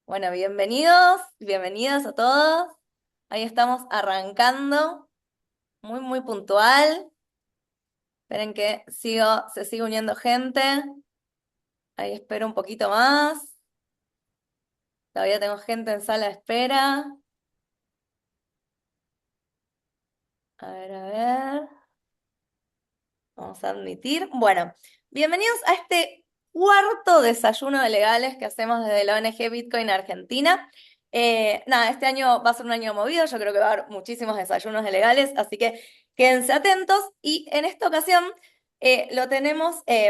Bueno, bienvenidos, bienvenidas a todos. Ahí estamos arrancando, muy puntual. Esperen que se sigue uniendo gente. Ahí espero un poquito más. Todavía tengo gente en sala de espera. A ver. Vamos a admitir. Bueno, bienvenidos a este cuarto desayuno de legales que hacemos desde la ONG Bitcoin Argentina. Nada, este año va a ser un año movido, yo creo que va a haber muchísimos desayunos de legales, así que quédense atentos. Y en esta ocasión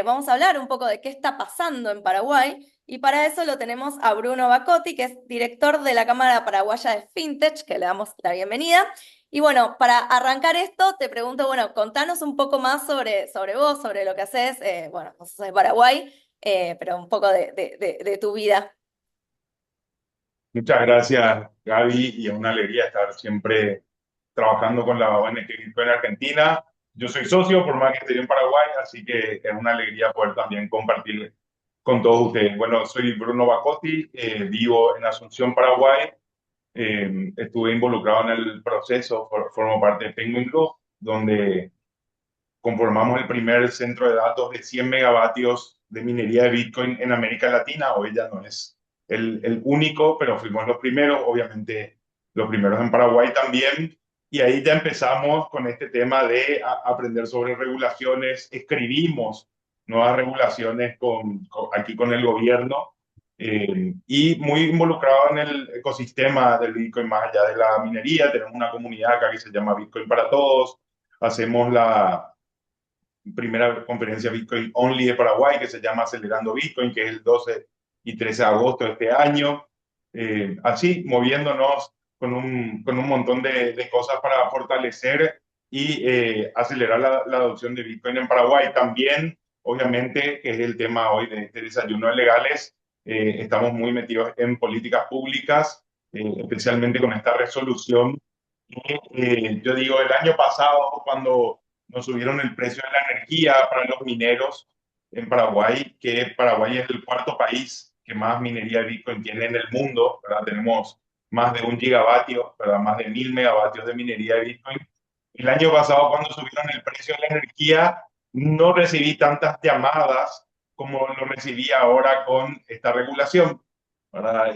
vamos a hablar un poco de qué está pasando en Paraguay. Y para eso lo tenemos a Bruno Bacotti, que es director de la Cámara Paraguaya de FinTech, que le damos la bienvenida. Y bueno, para arrancar esto, te pregunto, bueno, contanos un poco más sobre vos, sobre lo que haces. Bueno, vos sos de Paraguay, pero un poco de tu vida. Muchas gracias, Gaby, y es una alegría estar siempre trabajando con la ONG Bitcoin Argentina. Yo soy socio, por más que esté en Paraguay, así que es una alegría poder también compartir con todos ustedes. Bueno, soy Bruno Bacotti, vivo en Asunción, Paraguay. Estuve involucrado en el proceso, formo parte de Penguin Group, donde conformamos el primer centro de datos de 100 megavatios de minería de Bitcoin en América Latina. Hoy ya no es el único, pero fuimos los primeros, obviamente los primeros en Paraguay también. Y ahí ya empezamos con este tema de aprender sobre regulaciones, escribimos nuevas regulaciones aquí con el gobierno, y muy involucrado en el ecosistema del Bitcoin más allá de la minería. Tenemos una comunidad acá que se llama Bitcoin para Todos. Hacemos la primera conferencia Bitcoin Only de Paraguay, que se llama Acelerando Bitcoin, que es el 12 y 13 de agosto de este año. Así, moviéndonos con un montón de cosas para fortalecer y acelerar la adopción de Bitcoin en Paraguay. También, obviamente, que es el tema hoy de este desayuno de legales, estamos muy metidos en políticas públicas, especialmente con esta resolución. Yo digo, el año pasado, cuando nos subieron el precio de la energía para los mineros en Paraguay, que Paraguay es el cuarto país que más minería de Bitcoin tiene en el mundo, ¿verdad? Tenemos más de 1 gigavatio, ¿verdad? Más de 1000 megavatios de minería de Bitcoin. El año pasado, cuando subieron el precio de la energía, no recibí tantas llamadas como lo recibí ahora con esta regulación, ¿verdad?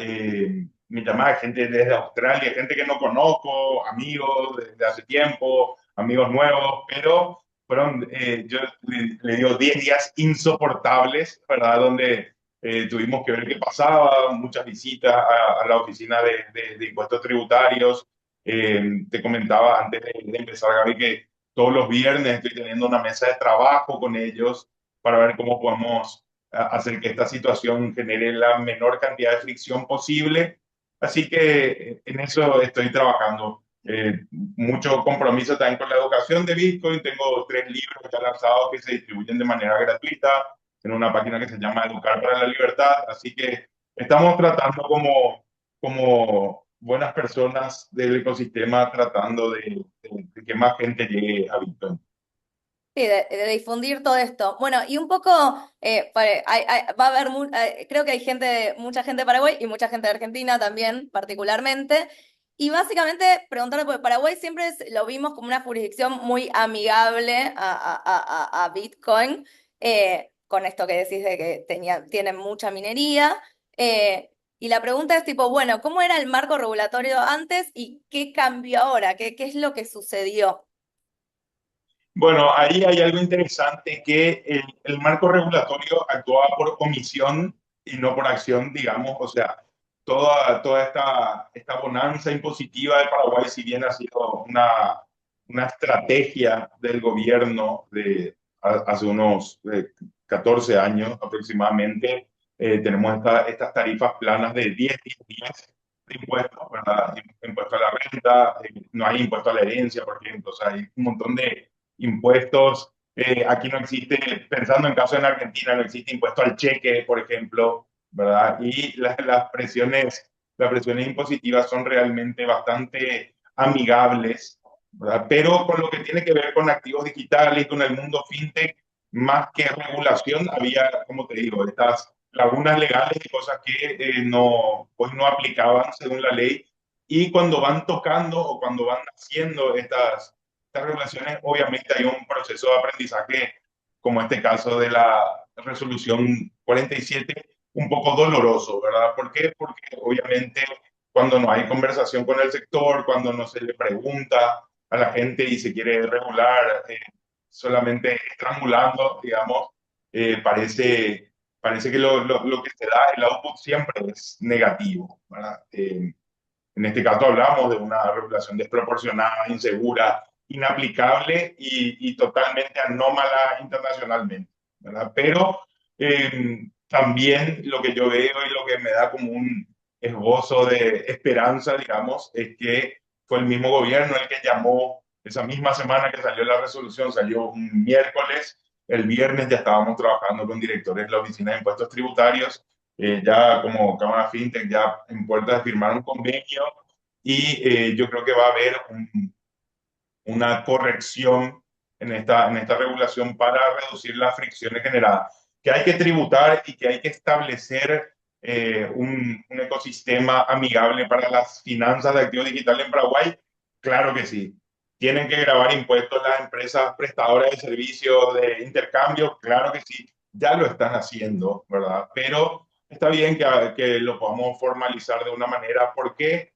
Me llamaba gente desde Australia, gente que no conozco, amigos desde hace tiempo, amigos nuevos, pero fueron, yo le digo, 10 días insoportables, ¿verdad? Donde tuvimos que ver qué pasaba, muchas visitas a la oficina de impuestos tributarios. Te comentaba antes de empezar, Gaby, que todos los viernes estoy teniendo una mesa de trabajo con ellos para ver cómo podemos hacer que esta situación genere la menor cantidad de fricción posible. Así que en eso estoy trabajando. Mucho compromiso también con la educación de Bitcoin. Tengo 3 libros ya lanzados que se distribuyen de manera gratuita en una página que se llama Educar para la Libertad. Así que estamos tratando como buenas personas del ecosistema, tratando de que más gente llegue a Bitcoin. Sí, de difundir todo esto. Bueno, y un poco, va a haber, creo que hay mucha gente de Paraguay y mucha gente de Argentina también, particularmente. Y básicamente preguntarle, porque Paraguay siempre lo vimos como una jurisdicción muy amigable a Bitcoin, con esto que decís de que tienen mucha minería. Y la pregunta es tipo, bueno, ¿cómo era el marco regulatorio antes y qué cambió ahora? ¿Qué es lo que sucedió? Bueno, ahí hay algo interesante, que el marco regulatorio actuaba por omisión y no por acción, digamos. O sea, toda esta bonanza impositiva de Paraguay, si bien ha sido una estrategia del gobierno hace unos 14 años aproximadamente. Tenemos estas tarifas planas de 10 de impuestos, ¿verdad? Impuesto a la renta, no hay impuesto a la herencia, por ejemplo. O sea, hay un montón de impuestos. Aquí no existe, pensando en caso en Argentina, no existe impuesto al cheque, por ejemplo, ¿verdad? Y las presiones impositivas son realmente bastante amigables, ¿verdad? Pero con lo que tiene que ver con activos digitales, con el mundo fintech, más que regulación, había, como te digo, estas lagunas legales y cosas que no, hoy no aplicaban según la ley. Y cuando van tocando o cuando van haciendo estas regulaciones, obviamente hay un proceso de aprendizaje, como este caso de la resolución 47, un poco doloroso, ¿verdad? ¿Por qué? Porque obviamente cuando no hay conversación con el sector, cuando no se le pregunta a la gente y se quiere regular, solamente estrangulando, digamos, parece que lo que se da, el output siempre es negativo, ¿verdad? En este caso hablamos de una regulación desproporcionada, insegura, inaplicable y totalmente anómala internacionalmente, ¿verdad? Pero también lo que yo veo y lo que me da como un esbozo de esperanza, digamos, es que fue el mismo gobierno el que llamó esa misma semana que salió la resolución, salió un miércoles, el viernes ya estábamos trabajando con directores de la Oficina de Impuestos Tributarios, ya como Cámara FinTech, ya en puertas de firmar un convenio y yo creo que va a haber una corrección en esta regulación para reducir las fricciones generadas. Que hay que tributar y que hay que establecer un ecosistema amigable para las finanzas de activos digitales en Paraguay, claro que sí. Tienen que grabar impuestos las empresas prestadoras de servicios de intercambio, claro que sí. Ya lo están haciendo, ¿verdad? Pero está bien que lo podamos formalizar de una manera. ¿Por qué?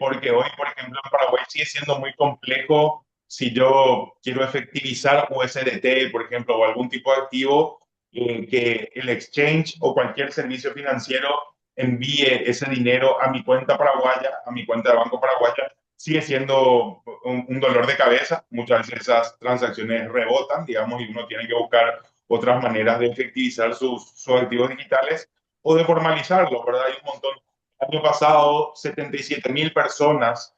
Porque hoy, por ejemplo, en Paraguay sigue siendo muy complejo si yo quiero efectivizar USDT, por ejemplo, o algún tipo de activo, que el exchange o cualquier servicio financiero envíe ese dinero a mi cuenta paraguaya, a mi cuenta de banco paraguaya, sigue siendo un dolor de cabeza. Muchas veces esas transacciones rebotan, digamos, y uno tiene que buscar otras maneras de efectivizar sus activos digitales o de formalizarlos, ¿verdad? Hay un montón. El año pasado, 77.000 personas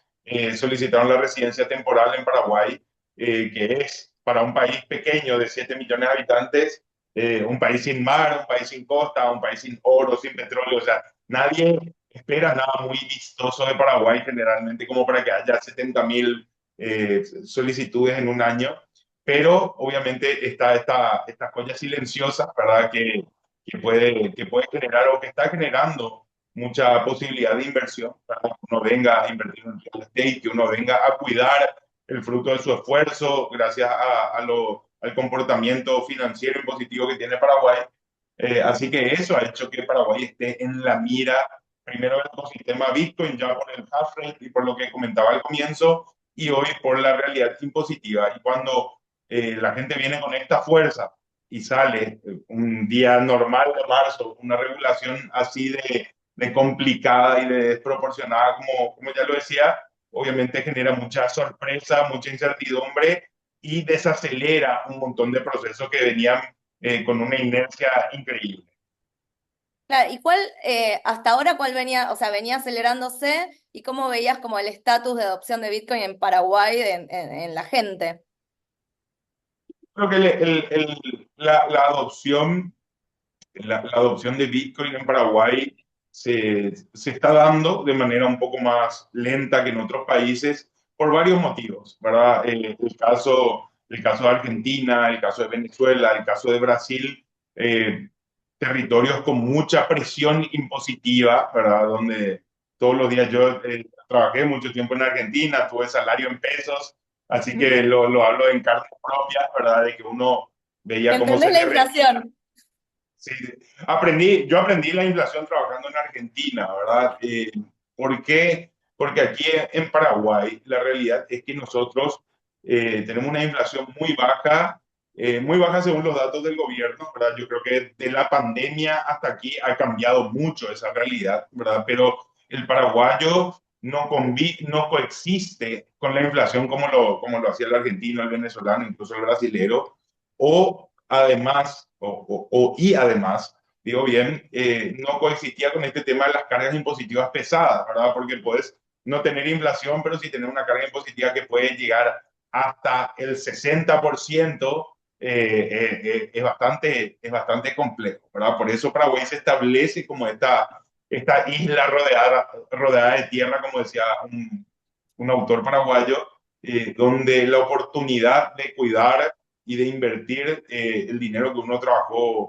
solicitaron la residencia temporal en Paraguay, que es para un país pequeño de 7 millones de habitantes, un país sin mar, un país sin costa, un país sin oro, sin petróleo. O sea, nadie espera nada muy vistoso de Paraguay generalmente como para que haya 70.000 solicitudes en un año. Pero obviamente está esta joya silenciosa, ¿verdad? Que puede generar o que está generando mucha posibilidad de inversión, para que uno venga a invertir en real estate, que uno venga a cuidar el fruto de su esfuerzo gracias al comportamiento financiero y positivo que tiene Paraguay. Así que eso ha hecho que Paraguay esté en la mira, primero del ecosistema Bitcoin, ya por el hash rate y por lo que comentaba al comienzo, y hoy por la realidad impositiva. Y cuando la gente viene con esta fuerza y sale un día normal de marzo, una regulación así de complicada y de desproporcionada, como ya lo decía, obviamente genera mucha sorpresa, mucha incertidumbre y desacelera un montón de procesos que venían con una inercia increíble. Claro, ¿y cuál, hasta ahora, cuál venía, o sea, venía acelerándose y cómo veías como el estatus de adopción de Bitcoin en Paraguay en la gente? Creo que la adopción la adopción de Bitcoin en Paraguay se está dando de manera un poco más lenta que en otros países por varios motivos, ¿verdad? El caso de Argentina, el caso de Venezuela, el caso de Brasil, eh, territorios con mucha presión impositiva, ¿verdad? Donde todos los días yo trabajé mucho tiempo en Argentina, tuve salario en pesos, así que lo hablo en carne propia, ¿verdad? De que uno veía cómo ¿Entendés se la derretía. inflación? Sí, yo aprendí la inflación trabajando en Argentina, ¿verdad? ¿Por qué? Porque aquí en Paraguay la realidad es que nosotros tenemos una inflación muy baja según los datos del gobierno, ¿verdad? Yo creo que de la pandemia hasta aquí ha cambiado mucho esa realidad, ¿verdad? Pero el paraguayo no coexiste con la inflación como lo hacía el argentino, el venezolano, incluso el brasilero, o además, y además, digo bien, no coexistía con este tema de las cargas impositivas pesadas, ¿verdad? Porque puedes no tener inflación, pero sí tener una carga impositiva que puede llegar hasta el 60%, es bastante complejo, ¿verdad? Por eso Paraguay se establece como esta isla rodeada de tierra, como decía un autor paraguayo, donde la oportunidad de cuidar y de invertir el dinero que uno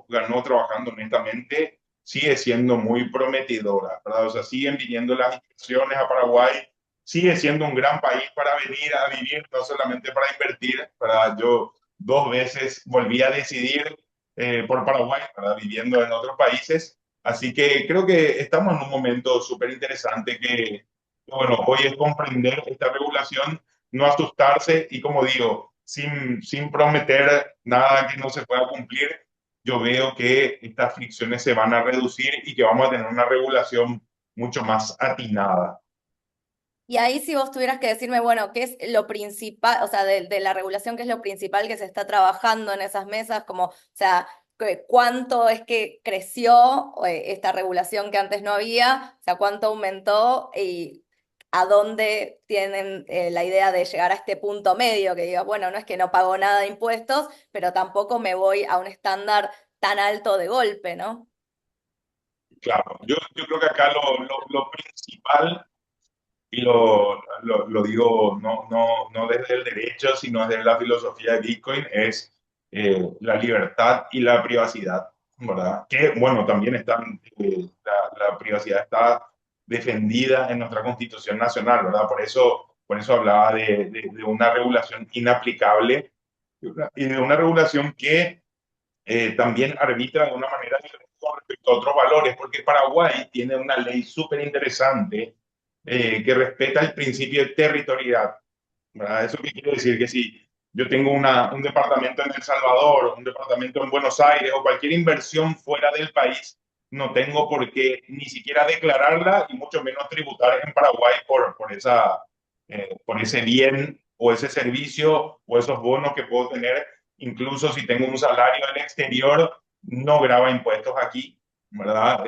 ganó trabajando honestamente, sigue siendo muy prometedora, ¿verdad? O sea, siguen viniendo las inversiones a Paraguay, sigue siendo un gran país para venir a vivir, no solamente para invertir, ¿verdad? Yo 2 veces volví a decidir por Paraguay, ¿verdad? Viviendo en otros países. Así que creo que estamos en un momento súper interesante que, bueno, hoy es comprender esta regulación, no asustarse y, como digo, sin prometer nada que no se pueda cumplir, yo veo que estas fricciones se van a reducir y que vamos a tener una regulación mucho más atinada. Y ahí si vos tuvieras que decirme, bueno, ¿qué es lo principal, o sea, de la regulación, qué es lo principal que se está trabajando en esas mesas? Como, o sea, ¿cuánto es que creció esta regulación que antes no había? O sea, ¿cuánto aumentó y a dónde tienen la idea de llegar a este punto medio? Que digas, bueno, no es que no pago nada de impuestos, pero tampoco me voy a un estándar tan alto de golpe, ¿no? Claro, yo creo que acá lo principal, y lo digo no desde el derecho, sino desde la filosofía de Bitcoin, es la libertad y la privacidad, ¿verdad? Que, bueno, también están, la privacidad está defendida en nuestra Constitución Nacional, ¿verdad? Por eso hablaba de una regulación inaplicable y de una regulación que también arbitra de una manera diferente con respecto a otros valores, porque Paraguay tiene una ley súper interesante que respeta el principio de territorialidad, ¿verdad? ¿Eso qué quiere decir? Que si yo tengo un departamento en El Salvador, un departamento en Buenos Aires o cualquier inversión fuera del país, no tengo por qué ni siquiera declararla y mucho menos tributar en Paraguay por ese bien o ese servicio o esos bonos que puedo tener. Incluso si tengo un salario en el exterior, no graba impuestos aquí, ¿verdad?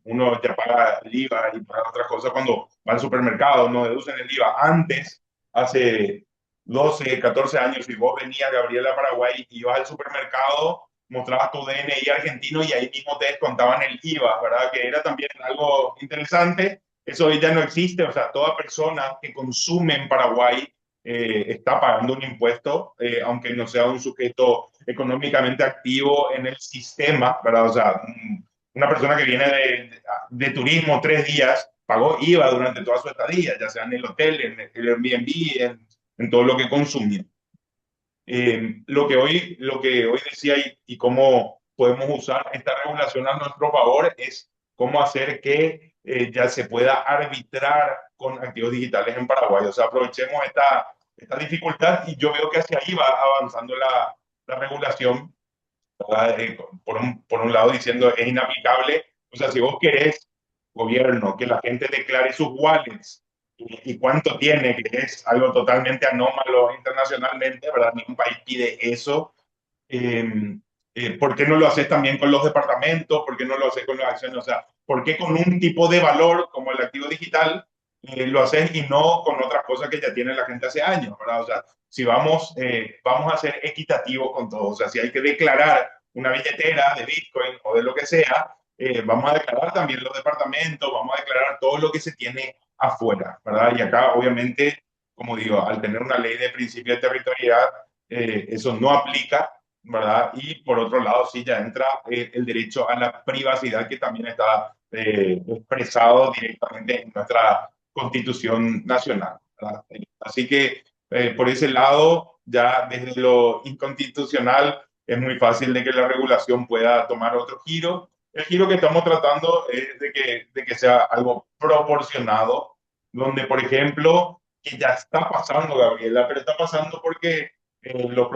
Uno ya paga el IVA y paga otras cosas cuando va al supermercado, no deducen el IVA. Antes, hace 12, 14 años, si vos venías, Gabriela, a Paraguay, y ibas al supermercado, mostrabas tu DNI argentino y ahí mismo te descontaban el IVA, ¿verdad? Que era también algo interesante. Eso hoy ya no existe, o sea, toda persona que consume en Paraguay está pagando un impuesto, aunque no sea un sujeto económicamente activo en el sistema, ¿verdad? O sea, una persona que viene de turismo 3 días pagó IVA durante toda su estadía, ya sea en el hotel, en el Airbnb, en todo lo que consumió. Lo que hoy decía y cómo podemos usar esta regulación a nuestro favor es cómo hacer que ya se pueda arbitrar con activos digitales en Paraguay. O sea, aprovechemos esta dificultad y yo veo que hacia ahí va avanzando la regulación, ¿verdad? Por un lado diciendo es inaplicable. O sea, si vos querés, gobierno, que la gente declare sus wallets y cuánto tiene, que es algo totalmente anómalo internacionalmente, ¿verdad? Ningún país pide eso. Eh, ¿Por qué no lo haces también con los departamentos? ¿Por qué no lo haces con las acciones? O sea, ¿por qué con un tipo de valor como el activo digital lo haces y no con otras cosas que ya tiene la gente hace años, ¿verdad? O sea, si vamos a ser equitativos con todo, o sea, si hay que declarar una billetera de Bitcoin o de lo que sea, vamos a declarar también los departamentos, vamos a declarar todo lo que se tiene afuera, ¿verdad? Y acá, obviamente, como digo, al tener una ley de principio de territorialidad, eso no aplica, ¿verdad? Y por otro lado, sí ya entra el derecho a la privacidad que también está expresado directamente en nuestra Constitución Nacional, ¿verdad? Así que por ese lado, ya desde lo inconstitucional, es muy fácil de que la regulación pueda tomar otro giro. El giro que estamos tratando es de que sea algo proporcionado, donde, por ejemplo, que ya está pasando, Gabriela, pero está pasando porque los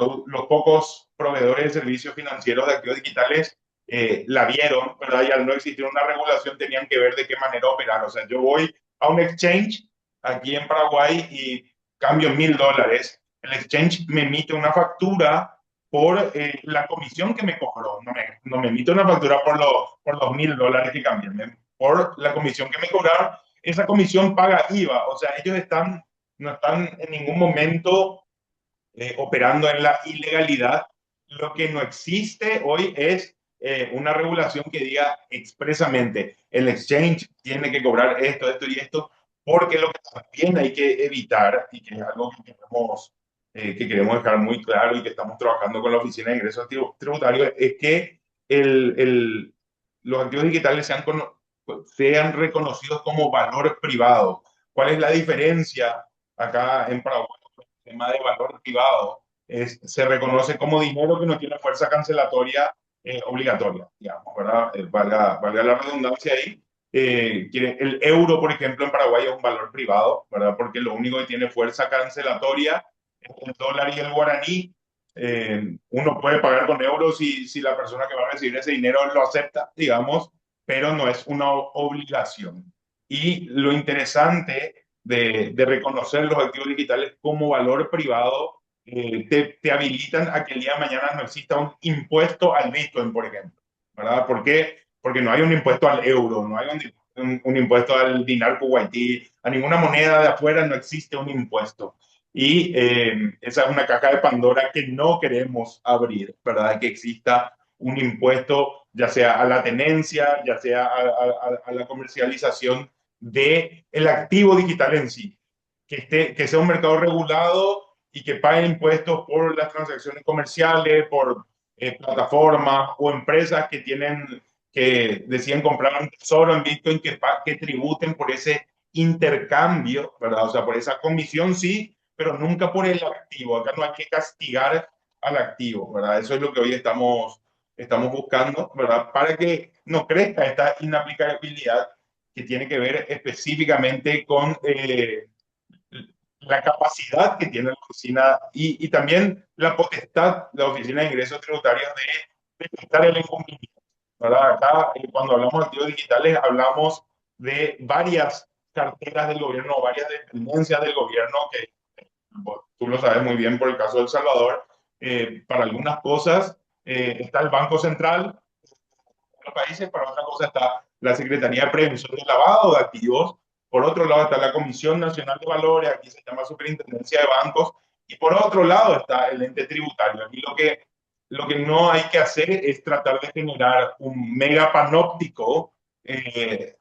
pocos proveedores de servicios financieros de activos digitales la vieron, ¿verdad? Y al no existir una regulación tenían que ver de qué manera operar. O sea, yo voy a un exchange aquí en Paraguay y cambio $1.000. El exchange me emite una factura por la comisión que me cobró. No me emite una factura por los $1.000 que cambié, por la comisión que me cobraron. Esa comisión paga IVA. O sea, ellos no están en ningún momento operando en la ilegalidad. Lo que no existe hoy es una regulación que diga expresamente el exchange tiene que cobrar esto, esto y esto, porque lo que también hay que evitar, y que es algo que queremos dejar muy claro y que estamos trabajando con la Oficina de Ingresos Tributarios, es que el los activos digitales sean reconocidos como valor privado. ¿Cuál es la diferencia acá en Paraguay? El tema de valor privado se reconoce como dinero que no tiene fuerza cancelatoria obligatoria, digamos, ¿verdad? Valga la redundancia ahí. El euro, por ejemplo, en Paraguay es un valor privado, ¿verdad? Porque lo único que tiene fuerza cancelatoria es el dólar y el guaraní. Uno puede pagar con euros si la persona que va a recibir ese dinero lo acepta, digamos, pero no es una obligación. Y lo interesante de reconocer los activos digitales como valor privado te habilitan a que el día de mañana no exista un impuesto al Bitcoin, por ejemplo, ¿verdad? ¿Por qué? Porque no hay un impuesto al euro, no hay un impuesto al dinar kuwaití, a ninguna moneda de afuera no existe un impuesto. Y esa es una caja de Pandora que no queremos abrir, ¿verdad? Que exista un impuesto, ya sea a la tenencia, ya sea a la comercialización de el activo digital en sí, que sea un mercado regulado y que pague impuestos por las transacciones comerciales, por plataformas o empresas que deciden comprar un tesoro en Bitcoin, que tributen por ese intercambio, ¿verdad? O sea, por esa comisión sí, pero nunca por el activo. Acá no hay que castigar al activo, ¿verdad? Eso es lo que hoy estamos buscando, ¿verdad? Para que no crezca esta inaplicabilidad que tiene que ver específicamente con la capacidad que tiene la oficina y también la potestad de la Oficina de Ingresos Tributarios de detectar el incumplimiento, ¿verdad? Acá, cuando hablamos de activos digitales, hablamos de varias carteras del gobierno, varias dependencias del gobierno que tú lo sabes muy bien por el caso de El Salvador. Para algunas cosas está el Banco Central de los países, para otra cosa está la Secretaría de Prevención del Lavado de Activos, por otro lado está la Comisión Nacional de Valores, aquí se llama Superintendencia de Bancos, y por otro lado está el ente tributario. Aquí lo que no hay que hacer es tratar de generar un mega panóptico eh,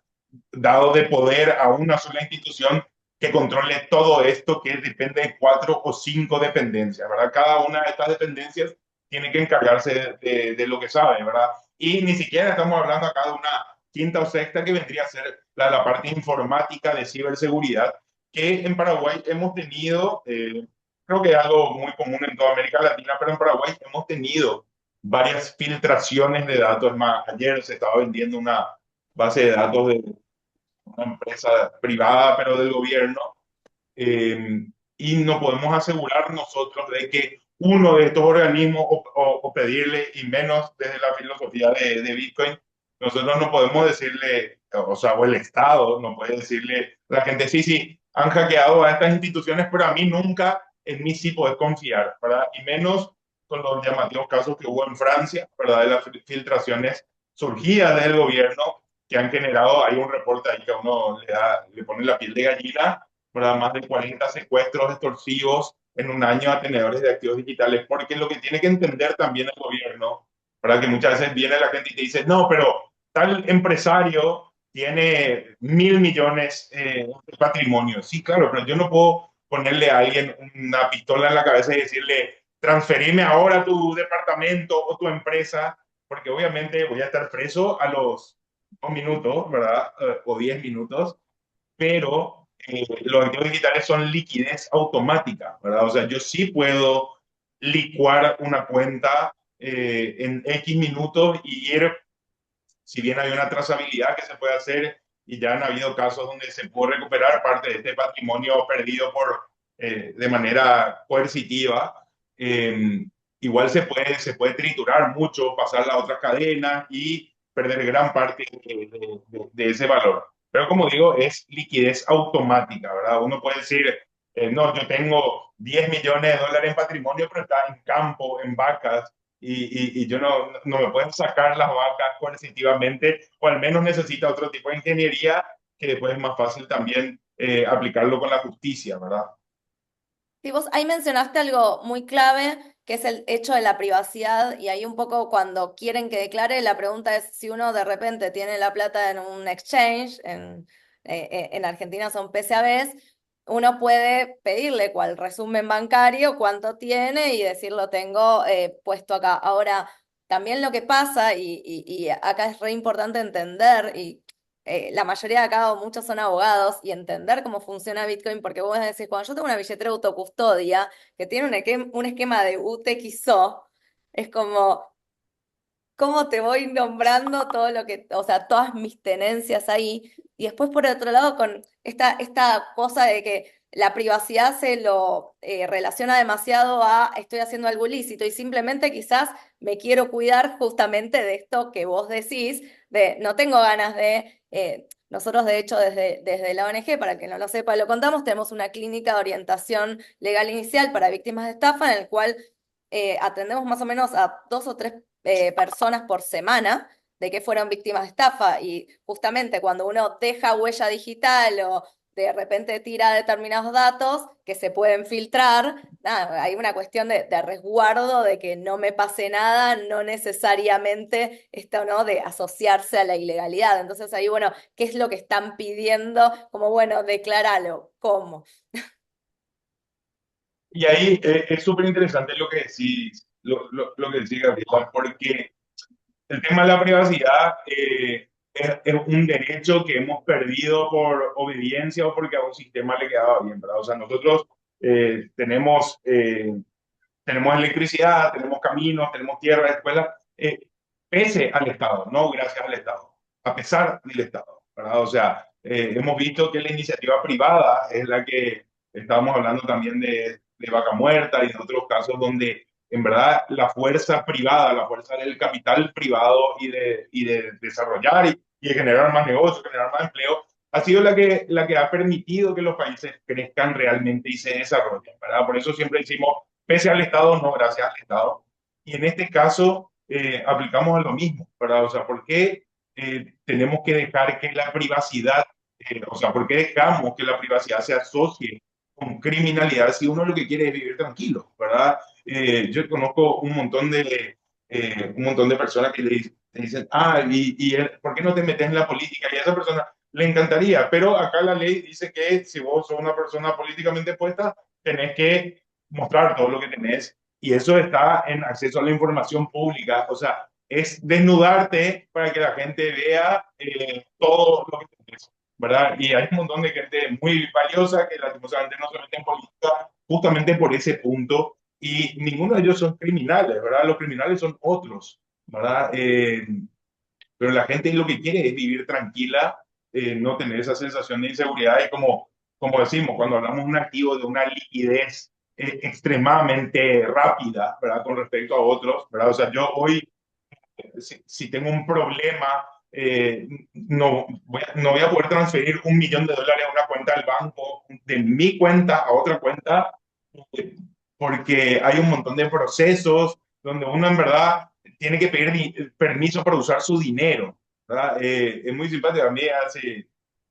dado de poder a una sola institución que controle todo esto que depende de 4 o 5 dependencias, ¿verdad? Cada una de estas dependencias tiene que encargarse de lo que sabe, ¿verdad? Y ni siquiera estamos hablando acá de una quinta o sexta que vendría a ser la parte informática de ciberseguridad, que en Paraguay hemos tenido, creo que es algo muy común en toda América Latina, pero en Paraguay hemos tenido varias filtraciones de datos. Más, ayer se estaba vendiendo una base de datos de una empresa privada, pero del gobierno, eh, y no podemos asegurar nosotros de que uno de estos organismos o pedirle, y menos desde la filosofía de Bitcoin, nosotros no podemos decirle, o sea, o el Estado no puede decirle a la gente, sí, sí, han hackeado a estas instituciones, pero a mí nunca, en mí sí podés confiar, ¿verdad? Y menos con los llamativos casos que hubo en Francia, ¿verdad? De las filtraciones surgidas del gobierno que han generado, hay un reporte ahí que a uno le pone la piel de gallina, ¿verdad? Más de 40 secuestros extorsivos en un año a tenedores de activos digitales, porque lo que tiene que entender también el gobierno, ¿verdad? Que muchas veces viene la gente y te dice, no, pero tal empresario tiene 1.000 millones de patrimonio. Sí, claro, pero yo no puedo ponerle a alguien una pistola en la cabeza y decirle, transferime ahora tu departamento o tu empresa, porque obviamente voy a estar preso a los 2 minutos, ¿verdad? O 10 minutos, pero los activos digitales son liquidez automática, ¿verdad? O sea, yo sí puedo licuar una cuenta en X minutos y ir, si bien hay una trazabilidad que se puede hacer y ya han habido casos donde se puede recuperar parte de este patrimonio perdido de manera coercitiva, igual se puede triturar mucho, pasar a otras cadenas y perder gran parte de ese valor. Pero como digo, es liquidez automática, ¿verdad? Uno puede decir, no, yo tengo 10 millones de dólares en patrimonio, pero está en campo, en vacas, y yo no me pueden sacar las vacas coercitivamente, o al menos necesita otro tipo de ingeniería que después es más fácil también aplicarlo con la justicia, ¿verdad? Sí, vos ahí mencionaste algo muy clave, que es el hecho de la privacidad, y ahí un poco cuando quieren que declare, la pregunta es si uno de repente tiene la plata en un exchange, en Argentina son PCABs, uno puede pedirle cuál resumen bancario, cuánto tiene y decir lo tengo puesto acá. Ahora, también lo que pasa, y acá es re importante entender, y la mayoría de acá o muchos son abogados, y entender cómo funciona Bitcoin, porque vos decís, cuando yo tengo una billetera autocustodia que tiene un esquema de UTXO, es como, cómo te voy nombrando todo lo que, o sea, todas mis tenencias ahí. Y después, por otro lado, con esta cosa de que la privacidad se lo relaciona demasiado a estoy haciendo algo ilícito y simplemente quizás me quiero cuidar justamente de esto que vos decís, de no tengo ganas de... nosotros, de hecho, desde la ONG, para que no lo sepa, lo contamos, tenemos una clínica de orientación legal inicial para víctimas de estafa en el cual atendemos más o menos a 2 o 3 personas por semana de que fueron víctimas de estafa. Y justamente cuando uno deja huella digital o de repente tira determinados datos que se pueden filtrar, nada, hay una cuestión de resguardo, de que no me pase nada, no necesariamente esto, ¿no? De asociarse a la ilegalidad. Entonces ahí, bueno, ¿qué es lo que están pidiendo? Como, bueno, decláralo. ¿Cómo? Y ahí es súper interesante lo que decís, lo que decís, Gabriela, porque el tema de la privacidad es un derecho que hemos perdido por obediencia o porque a un sistema le quedaba bien, ¿verdad? O sea, nosotros tenemos electricidad, tenemos caminos, tenemos tierra, escuelas, pese al Estado, no gracias al Estado, a pesar del Estado, ¿verdad? O sea, hemos visto que la iniciativa privada es la que estábamos hablando también de Vaca Muerta y de otros casos donde en verdad la fuerza privada, la fuerza del capital privado y de desarrollar y de generar más negocios, generar más empleo, ha sido la que ha permitido que los países crezcan realmente y se desarrollen, ¿verdad? Por eso siempre decimos, pese al Estado, no gracias al Estado. Y en este caso aplicamos a lo mismo, ¿verdad? O sea, ¿por qué tenemos que dejar que la privacidad, o sea, por qué dejamos que la privacidad se asocie con criminalidad si uno lo que quiere es vivir tranquilo, ¿verdad? Yo conozco un montón de personas que le dicen, ¿por qué no te metes en la política? Y a esa persona le encantaría, pero acá la ley dice que si vos sos una persona políticamente puesta, tenés que mostrar todo lo que tenés y eso está en acceso a la información pública, o sea, es desnudarte para que la gente vea todo lo que tenés, ¿verdad? Y hay un montón de gente muy valiosa que lastimosamente no se mete en política justamente por ese punto y ninguno de ellos son criminales, ¿verdad? Los criminales son otros, ¿verdad? Pero la gente lo que quiere es vivir tranquila, no tener esa sensación de inseguridad y como decimos, cuando hablamos de un activo de una liquidez extremadamente rápida, ¿verdad? Con respecto a otros, ¿verdad? O sea, yo hoy, si tengo un problema, no voy a poder transferir $1 millón a una cuenta del banco, de mi cuenta a otra cuenta, eh, porque hay un montón de procesos donde uno en verdad tiene que pedir permiso para usar su dinero, ¿verdad? Es muy simpático. A mí hace,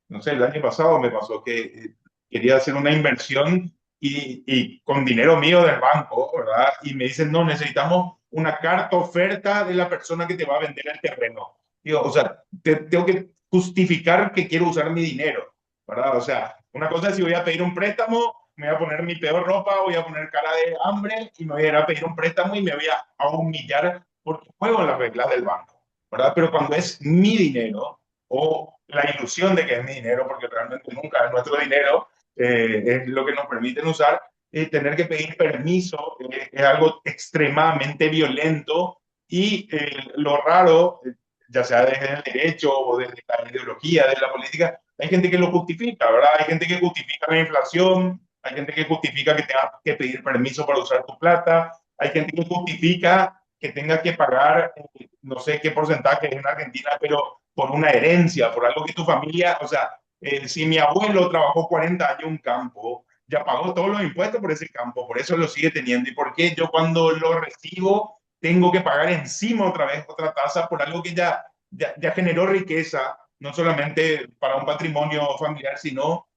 no sé, el año pasado me pasó que quería hacer una inversión y con dinero mío del banco, ¿verdad? Y me dicen, no, necesitamos una carta oferta de la persona que te va a vender el terreno. Digo, o sea, tengo que justificar que quiero usar mi dinero, ¿verdad? O sea, una cosa es si voy a pedir un préstamo, me voy a poner mi peor ropa, voy a poner cara de hambre y me voy a ir a pedir un préstamo y me voy a humillar porque juego en las reglas del banco, ¿verdad? Pero cuando es mi dinero o la ilusión de que es mi dinero, porque realmente nunca es nuestro dinero, es lo que nos permiten usar, tener que pedir permiso es algo extremadamente violento y lo raro, ya sea desde el derecho o desde la ideología, de la política, hay gente que lo justifica, ¿verdad? Hay gente que justifica la inflación, hay gente que justifica que tenga que pedir permiso para usar tu plata, hay gente que justifica que tenga que pagar, no sé qué porcentaje en Argentina, pero por una herencia, por algo que tu familia, o sea, si mi abuelo trabajó 40 años en un campo, ya pagó todos los impuestos por ese campo, por eso lo sigue teniendo. ¿Y por qué yo cuando lo recibo tengo que pagar encima otra vez otra tasa por algo que ya generó riqueza, no solamente para un patrimonio familiar, sino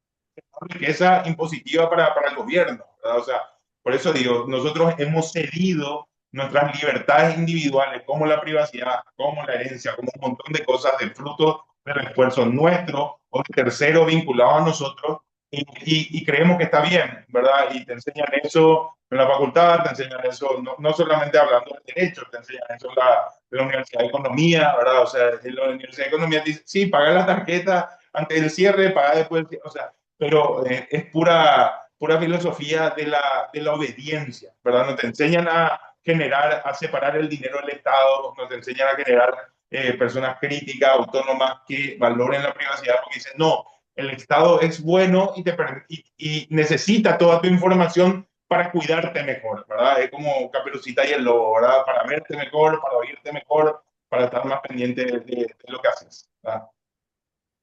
riqueza impositiva para el gobierno, ¿verdad? O sea, por eso digo, nosotros hemos cedido nuestras libertades individuales, como la privacidad, como la herencia, como un montón de cosas de fruto del esfuerzo nuestro o de tercero vinculado a nosotros, y creemos que está bien, ¿verdad? Y te enseñan eso en la facultad, te enseñan eso, no solamente hablando de derecho, te enseñan eso en la Universidad de Economía, ¿verdad? O sea, en la Universidad de Economía dice, sí, paga la tarjeta antes del cierre, paga después, o sea, pero es pura filosofía de la obediencia, ¿verdad? No te enseñan a generar, a separar el dinero del Estado, no te enseñan a generar personas críticas, autónomas, que valoren la privacidad, porque dicen, no, el Estado es bueno y necesita toda tu información para cuidarte mejor, ¿verdad? Es como Caperucita y el lobo, ¿verdad? Para verte mejor, para oírte mejor, para estar más pendiente de lo que haces, ¿verdad?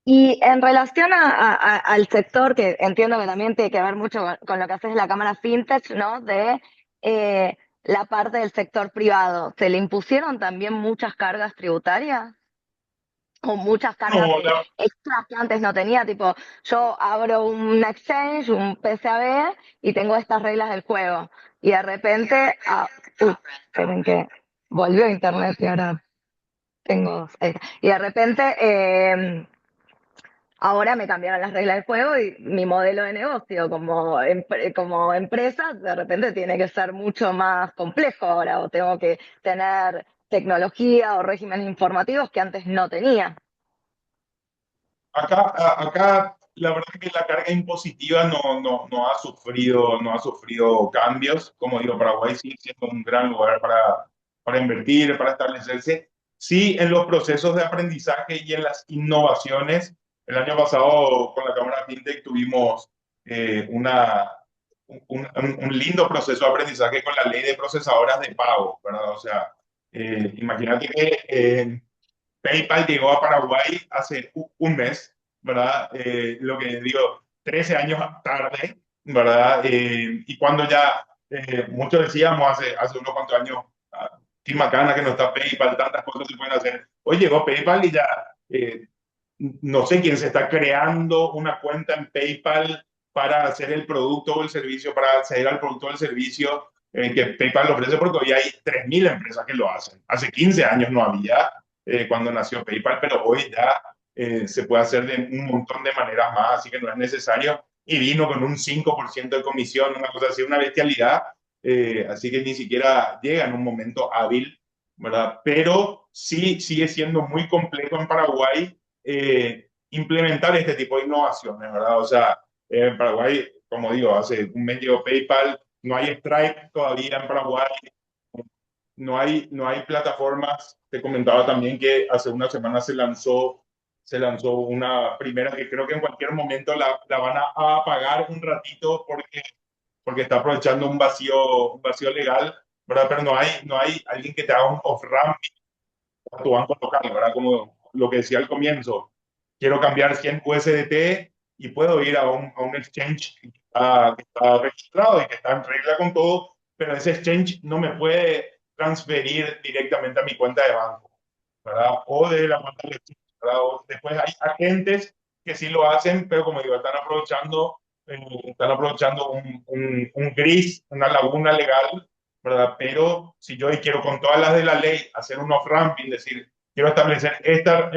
Y en relación al sector, que entiendo que también tiene que ver mucho con lo que haces de la Cámara FinTech, ¿no? De la parte del sector privado, ¿se le impusieron también muchas cargas tributarias? O muchas cargas No, extras que antes no tenía, tipo, yo abro un exchange, un PSAB y tengo estas reglas del juego. Y de repente, esperen que volvió a internet y ahora tengo. Y de repente, ahora me cambiaron las reglas del juego y mi modelo de negocio como empresa de repente tiene que ser mucho más complejo ahora, o tengo que tener tecnología o regímenes informativos que antes no tenía. acá la verdad es que la carga impositiva no ha sufrido cambios. Como digo, Paraguay sigue siendo un gran lugar para invertir, para establecerse. Sí, en los procesos de aprendizaje y en las innovaciones. El año pasado con la Cámara FinTech tuvimos un lindo proceso de aprendizaje con la ley de procesadoras de pago, ¿verdad? O sea, imagínate que PayPal llegó a Paraguay hace un mes, ¿verdad? Lo que digo, 13 años tarde, ¿verdad? Y cuando ya, muchos decíamos hace unos cuantos años, qué macana que no está PayPal, tantas cosas se pueden hacer. Hoy llegó PayPal y ya, no sé quién se está creando una cuenta en PayPal para hacer el producto o el servicio, para acceder al producto o el servicio que PayPal ofrece, porque hoy hay 3.000 empresas que lo hacen. Hace 15 años no había, cuando nació PayPal, pero hoy ya se puede hacer de un montón de maneras más, así que no es necesario. Y vino con un 5% de comisión, una cosa así, una bestialidad, así que ni siquiera llega en un momento hábil, ¿verdad? Pero sí sigue siendo muy complejo en Paraguay implementar este tipo de innovaciones, ¿verdad? O sea, en Paraguay, como digo, hace un mes llegó PayPal, no hay Stripe todavía en Paraguay, no hay plataformas. Te comentaba también que hace una semana se lanzó una primera que creo que en cualquier momento la van a apagar un ratito porque está aprovechando un vacío legal, ¿verdad? Pero no hay alguien que te haga un off-ramp a tu banco local, ¿verdad? Como lo que decía al comienzo, quiero cambiar 100 USDT y puedo ir a un exchange que está registrado y que está en regla con todo, pero ese exchange no me puede transferir directamente a mi cuenta de banco, ¿verdad? O de la cuenta del exchange, ¿verdad? O después hay agentes que sí lo hacen, pero como digo, están aprovechando un gris, una laguna legal, ¿verdad? Pero si yo hoy quiero con todas las de la ley hacer un off-ramping, decir, quiero establecer esta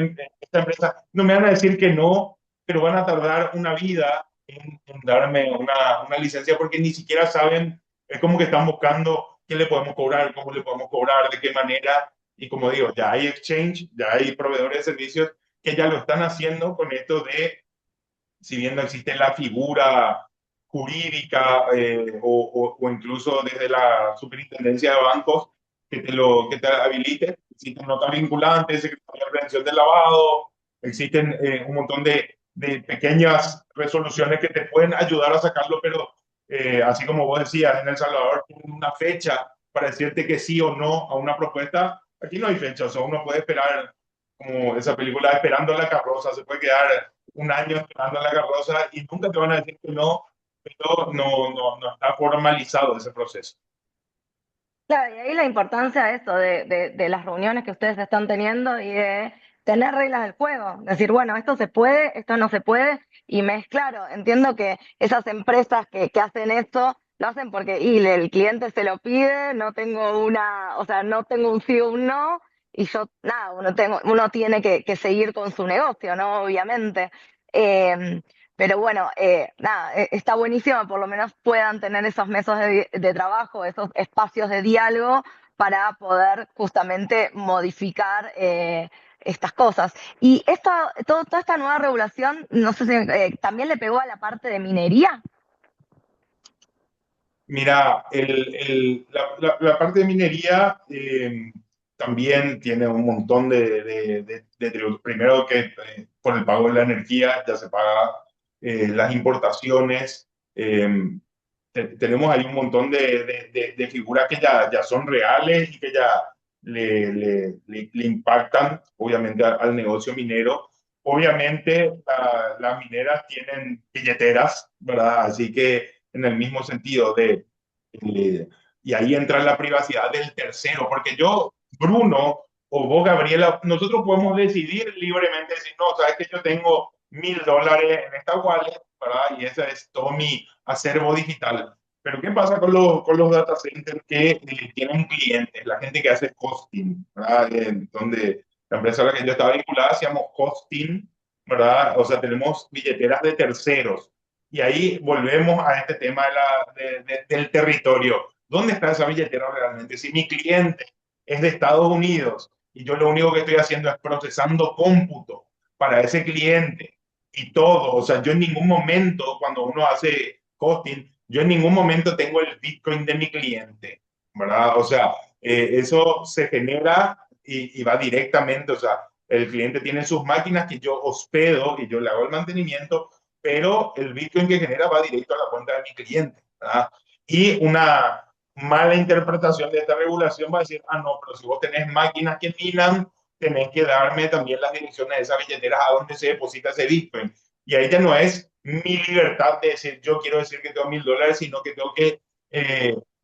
empresa, no me van a decir que no, pero van a tardar una vida en darme una licencia porque ni siquiera saben, es como que están buscando qué le podemos cobrar, cómo le podemos cobrar, de qué manera. Y como digo, ya hay exchange, ya hay proveedores de servicios que ya lo están haciendo con esto de, si bien no existe la figura jurídica o incluso desde la superintendencia de bancos que te habilite, existen notas vinculantes, Secretaría de Prevención del Lavado, existen un montón de pequeñas resoluciones que te pueden ayudar a sacarlo, pero así como vos decías, en El Salvador tienen una fecha para decirte que sí o no a una propuesta. Aquí no hay fecha, o sea, uno puede esperar, como esa película Esperando la carroza, se puede quedar un año esperando la carroza y nunca te van a decir que no, pero no está formalizado ese proceso. Claro, y ahí la importancia de esto, de las reuniones que ustedes están teniendo y de tener reglas del juego. Decir, bueno, esto se puede, esto no se puede, y me es claro, entiendo que esas empresas que hacen esto lo hacen porque el cliente se lo pide, no tengo o sea, no tengo un sí o un no, y yo, nada, uno tiene que seguir con su negocio, ¿no? Obviamente. Eh, Pero bueno, nada, está buenísimo, por lo menos puedan tener esos meses de trabajo, esos espacios de diálogo para poder justamente modificar estas cosas. Y toda esta nueva regulación, no sé si también le pegó a la parte de minería. Mira, la parte de minería también tiene un montón de tributos. Primero que por el pago de la energía ya se paga las importaciones. eh, Tenemos ahí un montón de figuras que ya son reales y que ya le impactan, obviamente, al negocio minero. Obviamente, las mineras tienen billeteras, ¿verdad? Así que en el mismo sentido eh, y ahí entra la privacidad del tercero, porque yo, Bruno, o vos, Gabriela, nosotros podemos decidir libremente, decir, no, sabes que yo tengo $1.000 en esta wallet, ¿verdad? Y ese es todo mi acervo digital. Pero ¿qué pasa con los data centers que tienen clientes? La gente que hace hosting, ¿verdad? Donde la empresa a la que yo estaba vinculada hacíamos hosting, ¿verdad? O sea, tenemos billeteras de terceros. Y ahí volvemos a este tema del territorio. ¿Dónde está esa billetera realmente? Si mi cliente es de Estados Unidos y yo lo único que estoy haciendo es procesando cómputo para ese cliente y todo, o sea, yo en ningún momento cuando uno hace hosting, yo en ningún momento tengo el Bitcoin de mi cliente, ¿verdad? O sea, eso se genera y va directamente, o sea, el cliente tiene sus máquinas que yo hospedo y yo le hago el mantenimiento, pero el Bitcoin que genera va directo a la cuenta de mi cliente, ¿verdad? Y una mala interpretación de esta regulación va a decir, ah, no, pero si vos tenés máquinas que minan, tenés que darme también las direcciones de esas billeteras a donde se deposita ese Bitcoin. Y ahí ya no es mi libertad de decir, yo quiero decir que tengo $1.000, sino que tengo que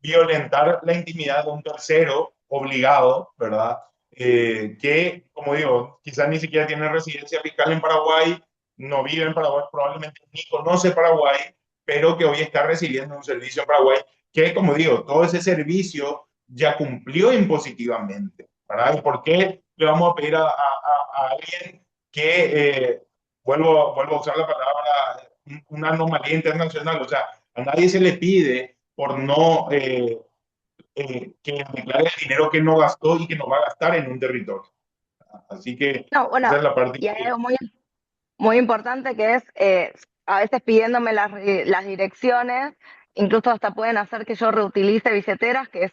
violentar la intimidad de un tercero obligado, ¿verdad? Que, como digo, quizás ni siquiera tiene residencia fiscal en Paraguay, no vive en Paraguay, probablemente ni conoce Paraguay, pero que hoy está recibiendo un servicio en Paraguay, que, como digo, todo ese servicio ya cumplió impositivamente, ¿verdad? ¿Y por qué le vamos a pedir a alguien que, vuelvo a usar la palabra, una anomalía internacional? O sea, a nadie se le pide por no que declare el dinero que no gastó y que no va a gastar en un territorio. Así que No, bueno, esa es la parte y hay que algo muy importante que es a veces pidiéndome las direcciones, incluso hasta pueden hacer que yo reutilice billeteras, que es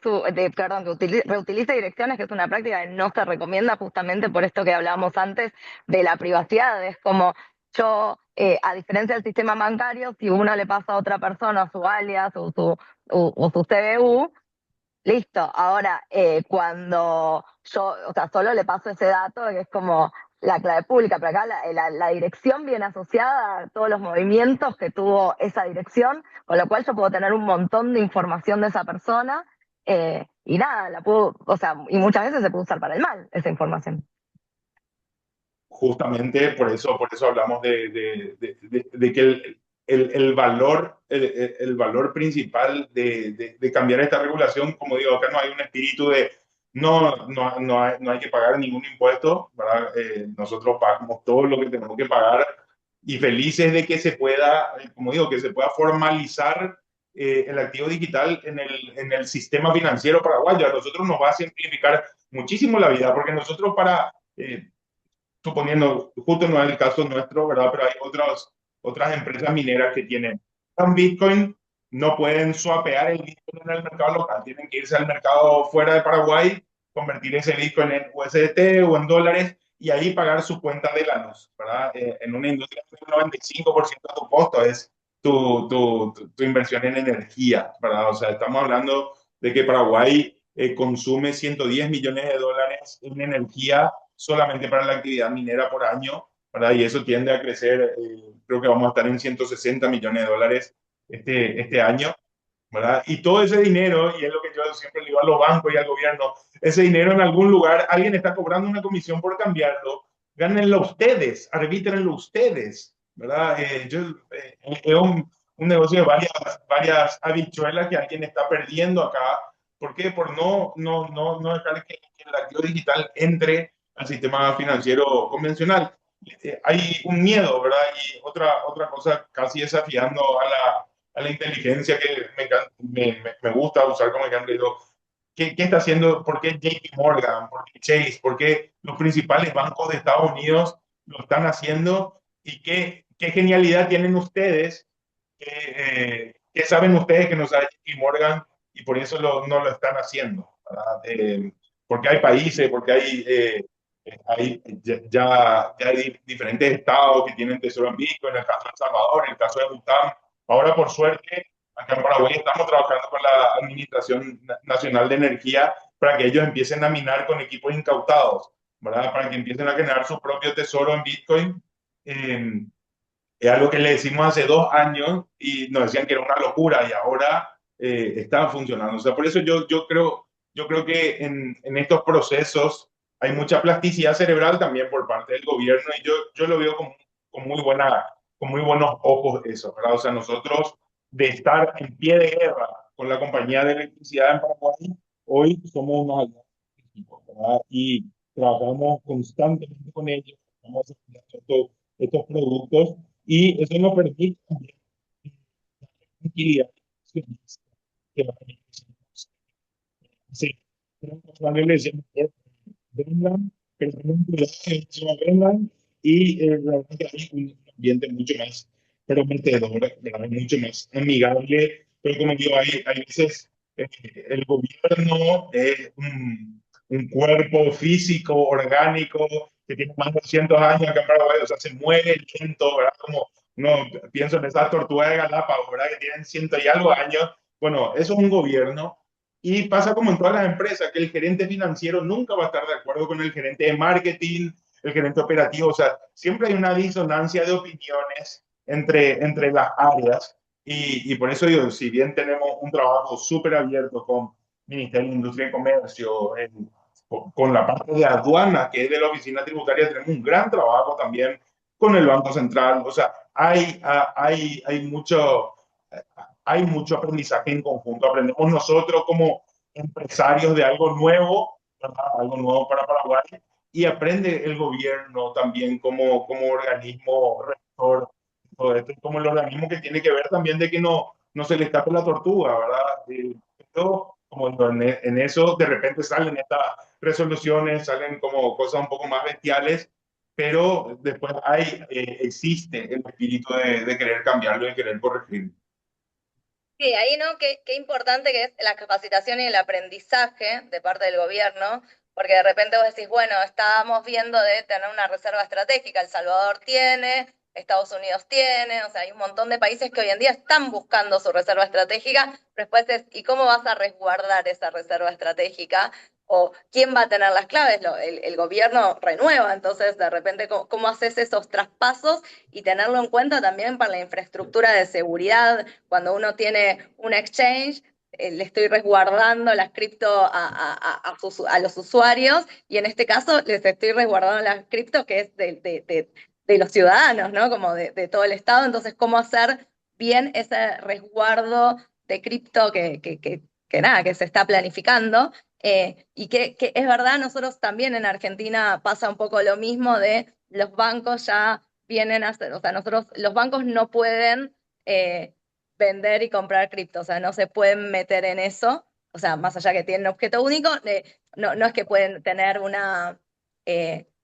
perdón, que reutilice direcciones, que es una práctica que no se recomienda justamente por esto que hablábamos antes de la privacidad. Es como yo, a diferencia del sistema bancario, si uno le pasa a otra persona su alias o su CBU, listo, ahora cuando yo, o sea, solo le paso ese dato, que es como la clave pública, pero acá la dirección viene asociada a todos los movimientos que tuvo esa dirección, con lo cual yo puedo tener un montón de información de esa persona y nada, la puedo, o sea, y muchas veces se puede usar para el mal esa información. justamente por eso hablamos de que el valor, el valor principal de cambiar esta regulación, como digo, acá no hay un espíritu de no hay que pagar ningún impuesto, ¿verdad? Nosotros pagamos todo lo que tenemos que pagar y felices de que se pueda, como digo, que se pueda formalizar el activo digital en el sistema financiero paraguayo. A nosotros nos va a simplificar muchísimo la vida, porque nosotros suponiendo, justo no es el caso nuestro, ¿verdad? Pero hay otras empresas mineras que tienen un Bitcoin, no pueden swapear el Bitcoin en el mercado local, tienen que irse al mercado fuera de Paraguay, convertir ese Bitcoin en USDT o en dólares y ahí pagar su cuenta de la luz, ¿verdad? En una industria el 95% de tu costo es tu inversión en energía, ¿verdad? O sea, estamos hablando de que Paraguay consume $110 millones en energía solamente para la actividad minera por año, ¿verdad? Y eso tiende a crecer, creo que vamos a estar en $160 millones este año, ¿verdad? Y todo ese dinero, y es lo que yo siempre le digo a los bancos y al gobierno, ese dinero en algún lugar, alguien está cobrando una comisión por cambiarlo, gánenlo ustedes, arbítrenlo ustedes, ¿verdad? Es un negocio de varias habichuelas que alguien está perdiendo acá. ¿Por qué? Por no dejar que el activo digital entre al sistema financiero convencional. hay un miedo, ¿verdad? Y otra cosa casi desafiando a la inteligencia que me gusta usar como ejemplo, digo, ¿qué está haciendo? ¿Por qué JP Morgan? ¿Por qué Chase? ¿Por qué los principales bancos de Estados Unidos lo están haciendo? ¿Y qué genialidad tienen ustedes? ¿Qué saben ustedes que no sabe JP Morgan? Y por eso no lo están haciendo, ¿verdad? Porque hay países, porque ya hay diferentes estados que tienen tesoro en Bitcoin, en el caso de El Salvador, en el caso de Bután. Ahora, por suerte, acá en Paraguay estamos trabajando con la Administración Nacional de Energía para que ellos empiecen a minar con equipos incautados, ¿verdad? Para que empiecen a generar su propio tesoro en Bitcoin. Eh, es algo que le decimos hace 2 años y nos decían que era una locura y ahora está funcionando. O sea, por eso yo creo que en estos procesos hay mucha plasticidad cerebral también por parte del gobierno y yo lo veo con con muy buenos ojos eso, ¿verdad? O sea, nosotros de estar en pie de guerra con la compañía de electricidad en Paraguay, hoy somos unos aliados, ¿verdad? Y trabajamos constantemente con ellos, estamos haciendo estos productos y eso nos permite también tranquilidad que va a venir. Sí, pero cuando le decimos, vengan, pero tengan cuidado que no vengan y la verdad que hay un ambiente mucho más prometedor, ¿verdad? Mucho más amigable, pero como digo, hay veces el gobierno es un cuerpo físico, orgánico, que tiene más de 200 años acá en Paraguay, o sea, se mueve lento, ¿verdad? Como no pienso en esas tortugas de Galápagos, ¿verdad? Que tienen ciento y algo años. Bueno, eso es un gobierno y pasa como en todas las empresas, que el gerente financiero nunca va a estar de acuerdo con el gerente de marketing, el gerente operativo. O sea, siempre hay una disonancia de opiniones entre las áreas. Y por eso digo, si bien tenemos un trabajo súper abierto con Ministerio de Industria y Comercio, con la parte de aduana, que es de la oficina tributaria, tenemos un gran trabajo también con el Banco Central. O sea, hay mucho aprendizaje en conjunto. Aprendemos nosotros como empresarios de algo nuevo, ¿verdad? Algo nuevo para Paraguay, y aprende el gobierno también como organismo rector, todo esto, como el organismo que tiene que ver también de que no se le escape la tortuga, ¿verdad? Esto, como en eso de repente salen estas resoluciones, salen como cosas un poco más bestiales, pero después existe el espíritu de querer cambiarlo y querer corregirlo. Sí, ahí no, qué importante que es la capacitación y el aprendizaje de parte del gobierno, porque de repente vos decís, bueno, estábamos viendo de tener una reserva estratégica, El Salvador tiene, Estados Unidos tiene, o sea, hay un montón de países que hoy en día están buscando su reserva estratégica, pero después es, ¿y cómo vas a resguardar esa reserva estratégica? O quién va a tener las claves, el gobierno renueva, entonces de repente, ¿cómo haces esos traspasos y tenerlo en cuenta también para la infraestructura de seguridad? Cuando uno tiene un exchange, le estoy resguardando las cripto a los usuarios y en este caso les estoy resguardando las cripto que es de los ciudadanos, ¿no? Como de todo el Estado. Entonces, ¿cómo hacer bien ese resguardo de cripto que nada, que se está planificando? Y que es verdad, nosotros también en Argentina pasa un poco lo mismo de los bancos ya vienen a hacer, o sea, nosotros, los bancos no pueden vender y comprar cripto, o sea, no se pueden meter en eso, o sea, más allá que tienen objeto único, no es que pueden tener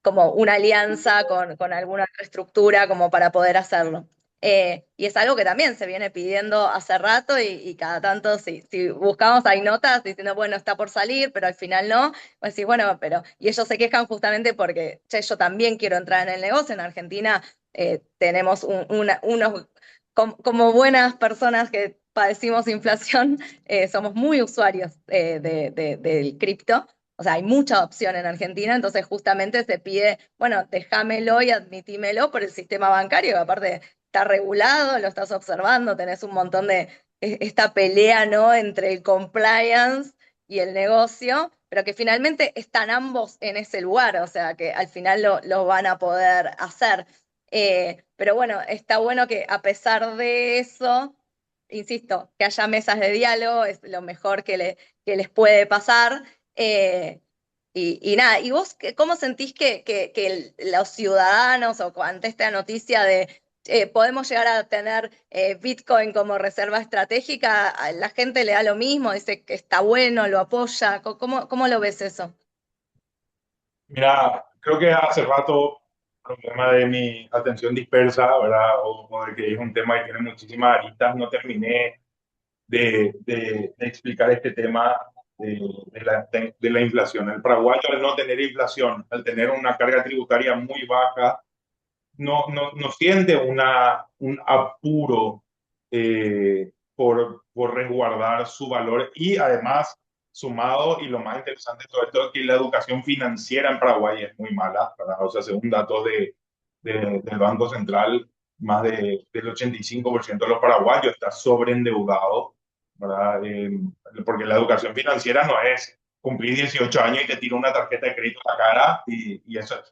como una alianza con alguna otra estructura como para poder hacerlo. Y es algo que también se viene pidiendo hace rato y cada tanto, si buscamos, hay notas diciendo, bueno, está por salir, pero al final no. Pues sí, bueno, pero. Y ellos se quejan justamente porque, che, yo también quiero entrar en el negocio. En Argentina tenemos unos. Como buenas personas que padecimos inflación, somos muy usuarios del cripto. O sea, hay mucha opción en Argentina, entonces justamente se pide, bueno, déjamelo y admitímelo por el sistema bancario, que aparte está regulado, lo estás observando, tenés un montón de esta pelea, ¿no? Entre el compliance y el negocio, pero que finalmente están ambos en ese lugar, o sea, que al final lo van a poder hacer. Pero bueno, está bueno que a pesar de eso, insisto, que haya mesas de diálogo es lo mejor que les puede pasar. Y nada, ¿y vos cómo sentís que los ciudadanos o ante esta noticia de podemos llegar a tener Bitcoin como reserva estratégica, a la gente le da lo mismo, dice que está bueno, lo apoya? ¿Cómo lo ves eso? Mira, creo que hace rato el problema de mi atención dispersa, ¿verdad? O de que es un tema que tiene muchísimas aristas, no terminé de explicar este tema de la inflación. El paraguayo, al no tener inflación, al tener una carga tributaria muy baja, no siente un apuro por resguardar su valor y además sumado, y lo más interesante de todo esto es que la educación financiera en Paraguay es muy mala, ¿verdad? O sea, según datos del Banco Central, del 85% de los paraguayos está sobreendeudado, ¿verdad? Porque la educación financiera no es cumplir 18 años y te tira una tarjeta de crédito a la cara y eso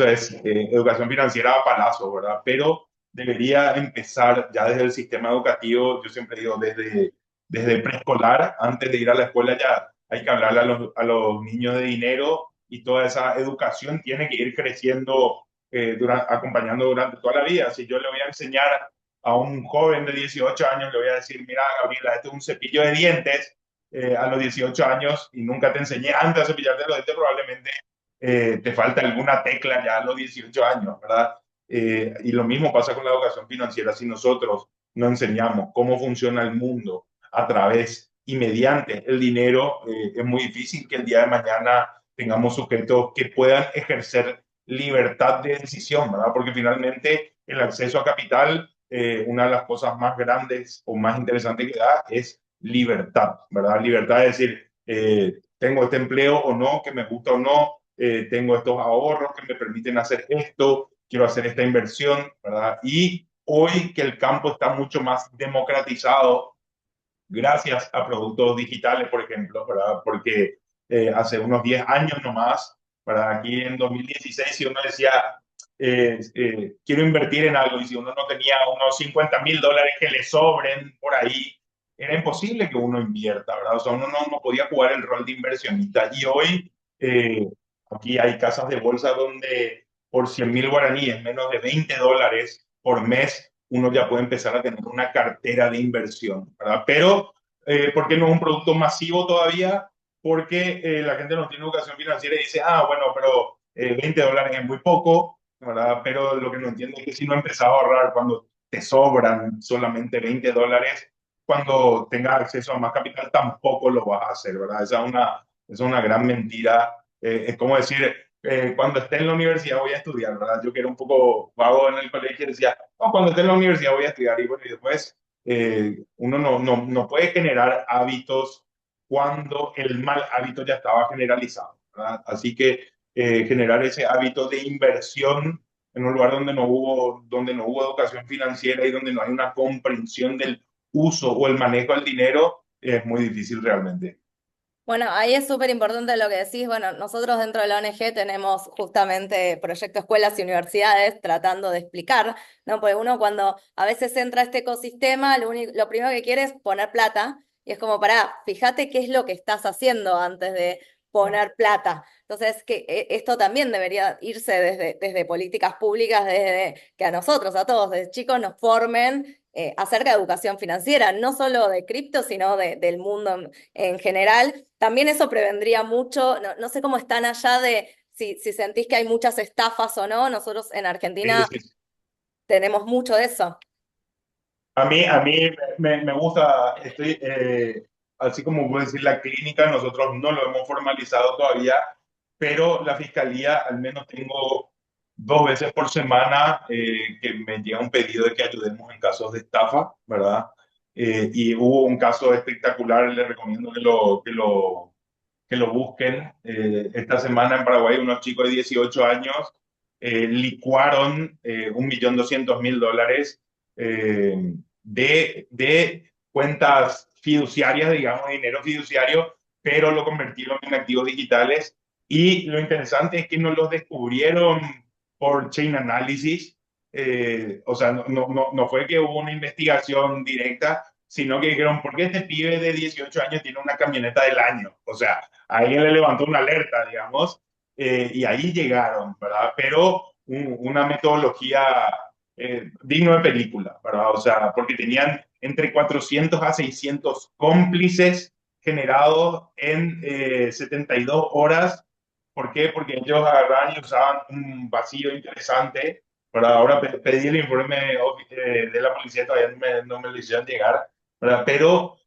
es educación financiera a palazo, ¿verdad? Pero debería empezar ya desde el sistema educativo, yo siempre digo, desde preescolar, antes de ir a la escuela ya hay que hablarle a los niños de dinero y toda esa educación tiene que ir creciendo, acompañando durante toda la vida. Si yo le voy a enseñar a un joven de 18 años, le voy a decir, mira, Gabriela, este es un cepillo de dientes a los 18 años y nunca te enseñé antes a cepillarte los dientes, probablemente te falta alguna tecla ya a los 18 años, ¿verdad? Y lo mismo pasa con la educación financiera. Si nosotros no enseñamos cómo funciona el mundo a través y mediante el dinero, es muy difícil que el día de mañana tengamos sujetos que puedan ejercer libertad de decisión, ¿verdad? Porque finalmente el acceso a capital, una de las cosas más grandes o más interesantes que da es libertad, ¿verdad? Libertad de decir, tengo este empleo o no, que me gusta o no, tengo estos ahorros que me permiten hacer esto, quiero hacer esta inversión, ¿verdad? Y hoy que el campo está mucho más democratizado, gracias a productos digitales, por ejemplo, ¿verdad? Porque hace unos 10 años nomás, ¿verdad? Aquí en 2016, si uno decía, quiero invertir en algo, y si uno no tenía unos $50.000 que le sobren por ahí, era imposible que uno invierta, ¿verdad? O sea, uno no podía jugar el rol de inversionista. Y hoy, eh, aquí hay casas de bolsa donde por 100.000 guaraníes, menos de $20 por mes, uno ya puede empezar a tener una cartera de inversión, ¿verdad? Pero, ¿por qué no es un producto masivo todavía? Porque la gente no tiene educación financiera y dice, ah, bueno, pero $20 es muy poco, ¿verdad? Pero lo que no entiende es que si no empezás a ahorrar cuando te sobran solamente $20, cuando tengas acceso a más capital tampoco lo vas a hacer, ¿verdad? Esa es una gran mentira. Es como decir, cuando esté en la universidad voy a estudiar, ¿verdad? Yo que era un poco vago en el colegio decía, no, cuando esté en la universidad voy a estudiar. Y bueno, y después uno no puede generar hábitos cuando el mal hábito ya estaba generalizado, ¿verdad? Así que generar ese hábito de inversión en un lugar donde no hubo educación financiera y donde no hay una comprensión del uso o el manejo del dinero es muy difícil realmente. Bueno, ahí es súper importante lo que decís. Bueno, nosotros dentro de la ONG tenemos justamente proyecto escuelas y universidades tratando de explicar, ¿no? Porque uno cuando a veces entra a este ecosistema, lo primero que quiere es poner plata y es como, pará, fíjate qué es lo que estás haciendo antes de poner plata. Entonces, que esto también debería irse desde políticas públicas, desde que a nosotros, a todos, desde chicos nos formen acerca de educación financiera, no solo de cripto, sino del mundo en general. También eso prevendría mucho, no sé cómo están allá de si sentís que hay muchas estafas o no. Nosotros en Sí, Argentina sí. tenemos mucho de eso. A mí me gusta, así como puedo decir, la clínica, nosotros no lo hemos formalizado todavía, pero la fiscalía, al menos tengo 2 veces por semana que me llega un pedido de que ayudemos en casos de estafa, ¿verdad? Y hubo un caso espectacular, les recomiendo que lo busquen. Esta semana en Paraguay unos chicos de 18 años licuaron 1.200.000 dólares de cuentas fiduciarias, digamos, dinero fiduciario, pero lo convirtieron en activos digitales. Y lo interesante es que no los descubrieron por chain analysis, o sea, no fue que hubo una investigación directa, sino que dijeron, ¿por qué este pibe de 18 años tiene una camioneta del año? O sea, a alguien le levantó una alerta, digamos, y ahí llegaron, ¿verdad? Pero una metodología digno de película, ¿verdad? O sea, porque tenían entre 400 a 600 cómplices generados en 72 horas. ¿Por qué? Porque ellos agarraban y usaban un vacío interesante. ¿Verdad? Ahora pedí el informe de la policía, todavía no me lo hicieron llegar, ¿verdad? Pero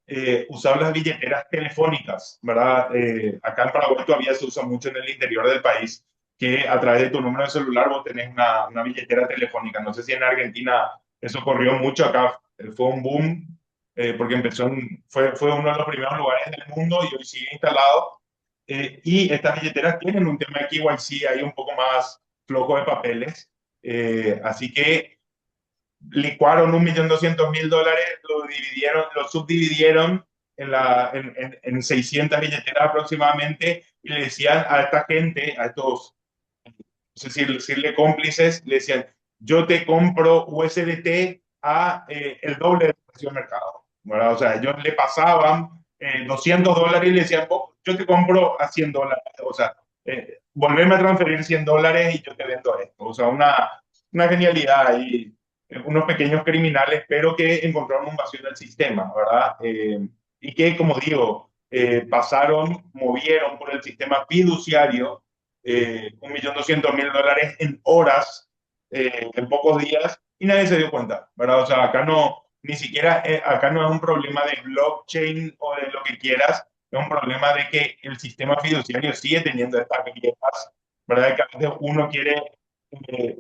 usaban las billeteras telefónicas, ¿verdad? Acá en Paraguay todavía se usa mucho en el interior del país, que a través de tu número de celular vos tenés una billetera telefónica. No sé si en Argentina eso corrió mucho, acá fue un boom, porque fue uno de los primeros lugares del mundo y hoy sigue instalado. Y estas billeteras tienen un tema de KYC ahí un poco más flojo de papeles. Así que licuaron 1.200.000 dólares, lo subdividieron en 600 billeteras aproximadamente y le decían a esta gente, a estos, no sé si decirle cómplices, le decían, yo te compro USDT a el doble del precio del mercado. ¿Verdad? O sea, ellos le pasaban $200 y le decían, "Oh, yo te compro a $100. O sea, volverme a transferir $100 y yo te vendo esto". O sea, una genialidad ahí, unos pequeños criminales, pero que encontraron un vacío en el sistema, ¿verdad? Y que, como digo, movieron por el sistema fiduciario 1.200.000 dólares en horas, en pocos días, y nadie se dio cuenta, ¿verdad? O sea, acá no, ni siquiera, acá no es un problema de blockchain o de lo que quieras, es un problema de que el sistema fiduciario sigue teniendo estas grietas, ¿verdad? Que a veces uno quiere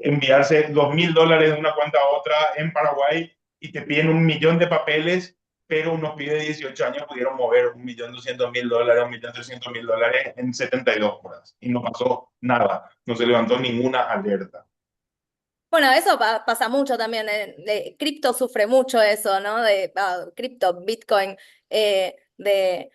enviarse $2.000 de una cuenta a otra en Paraguay y te piden 1.000.000 de papeles, pero unos pibes de 18 años pudieron mover 1.200.000 dólares, 1.300.000 dólares en 72 horas y no pasó nada, no se levantó ninguna alerta. Bueno, eso pasa mucho también. Cripto sufre mucho eso, ¿no? Cripto, Bitcoin, de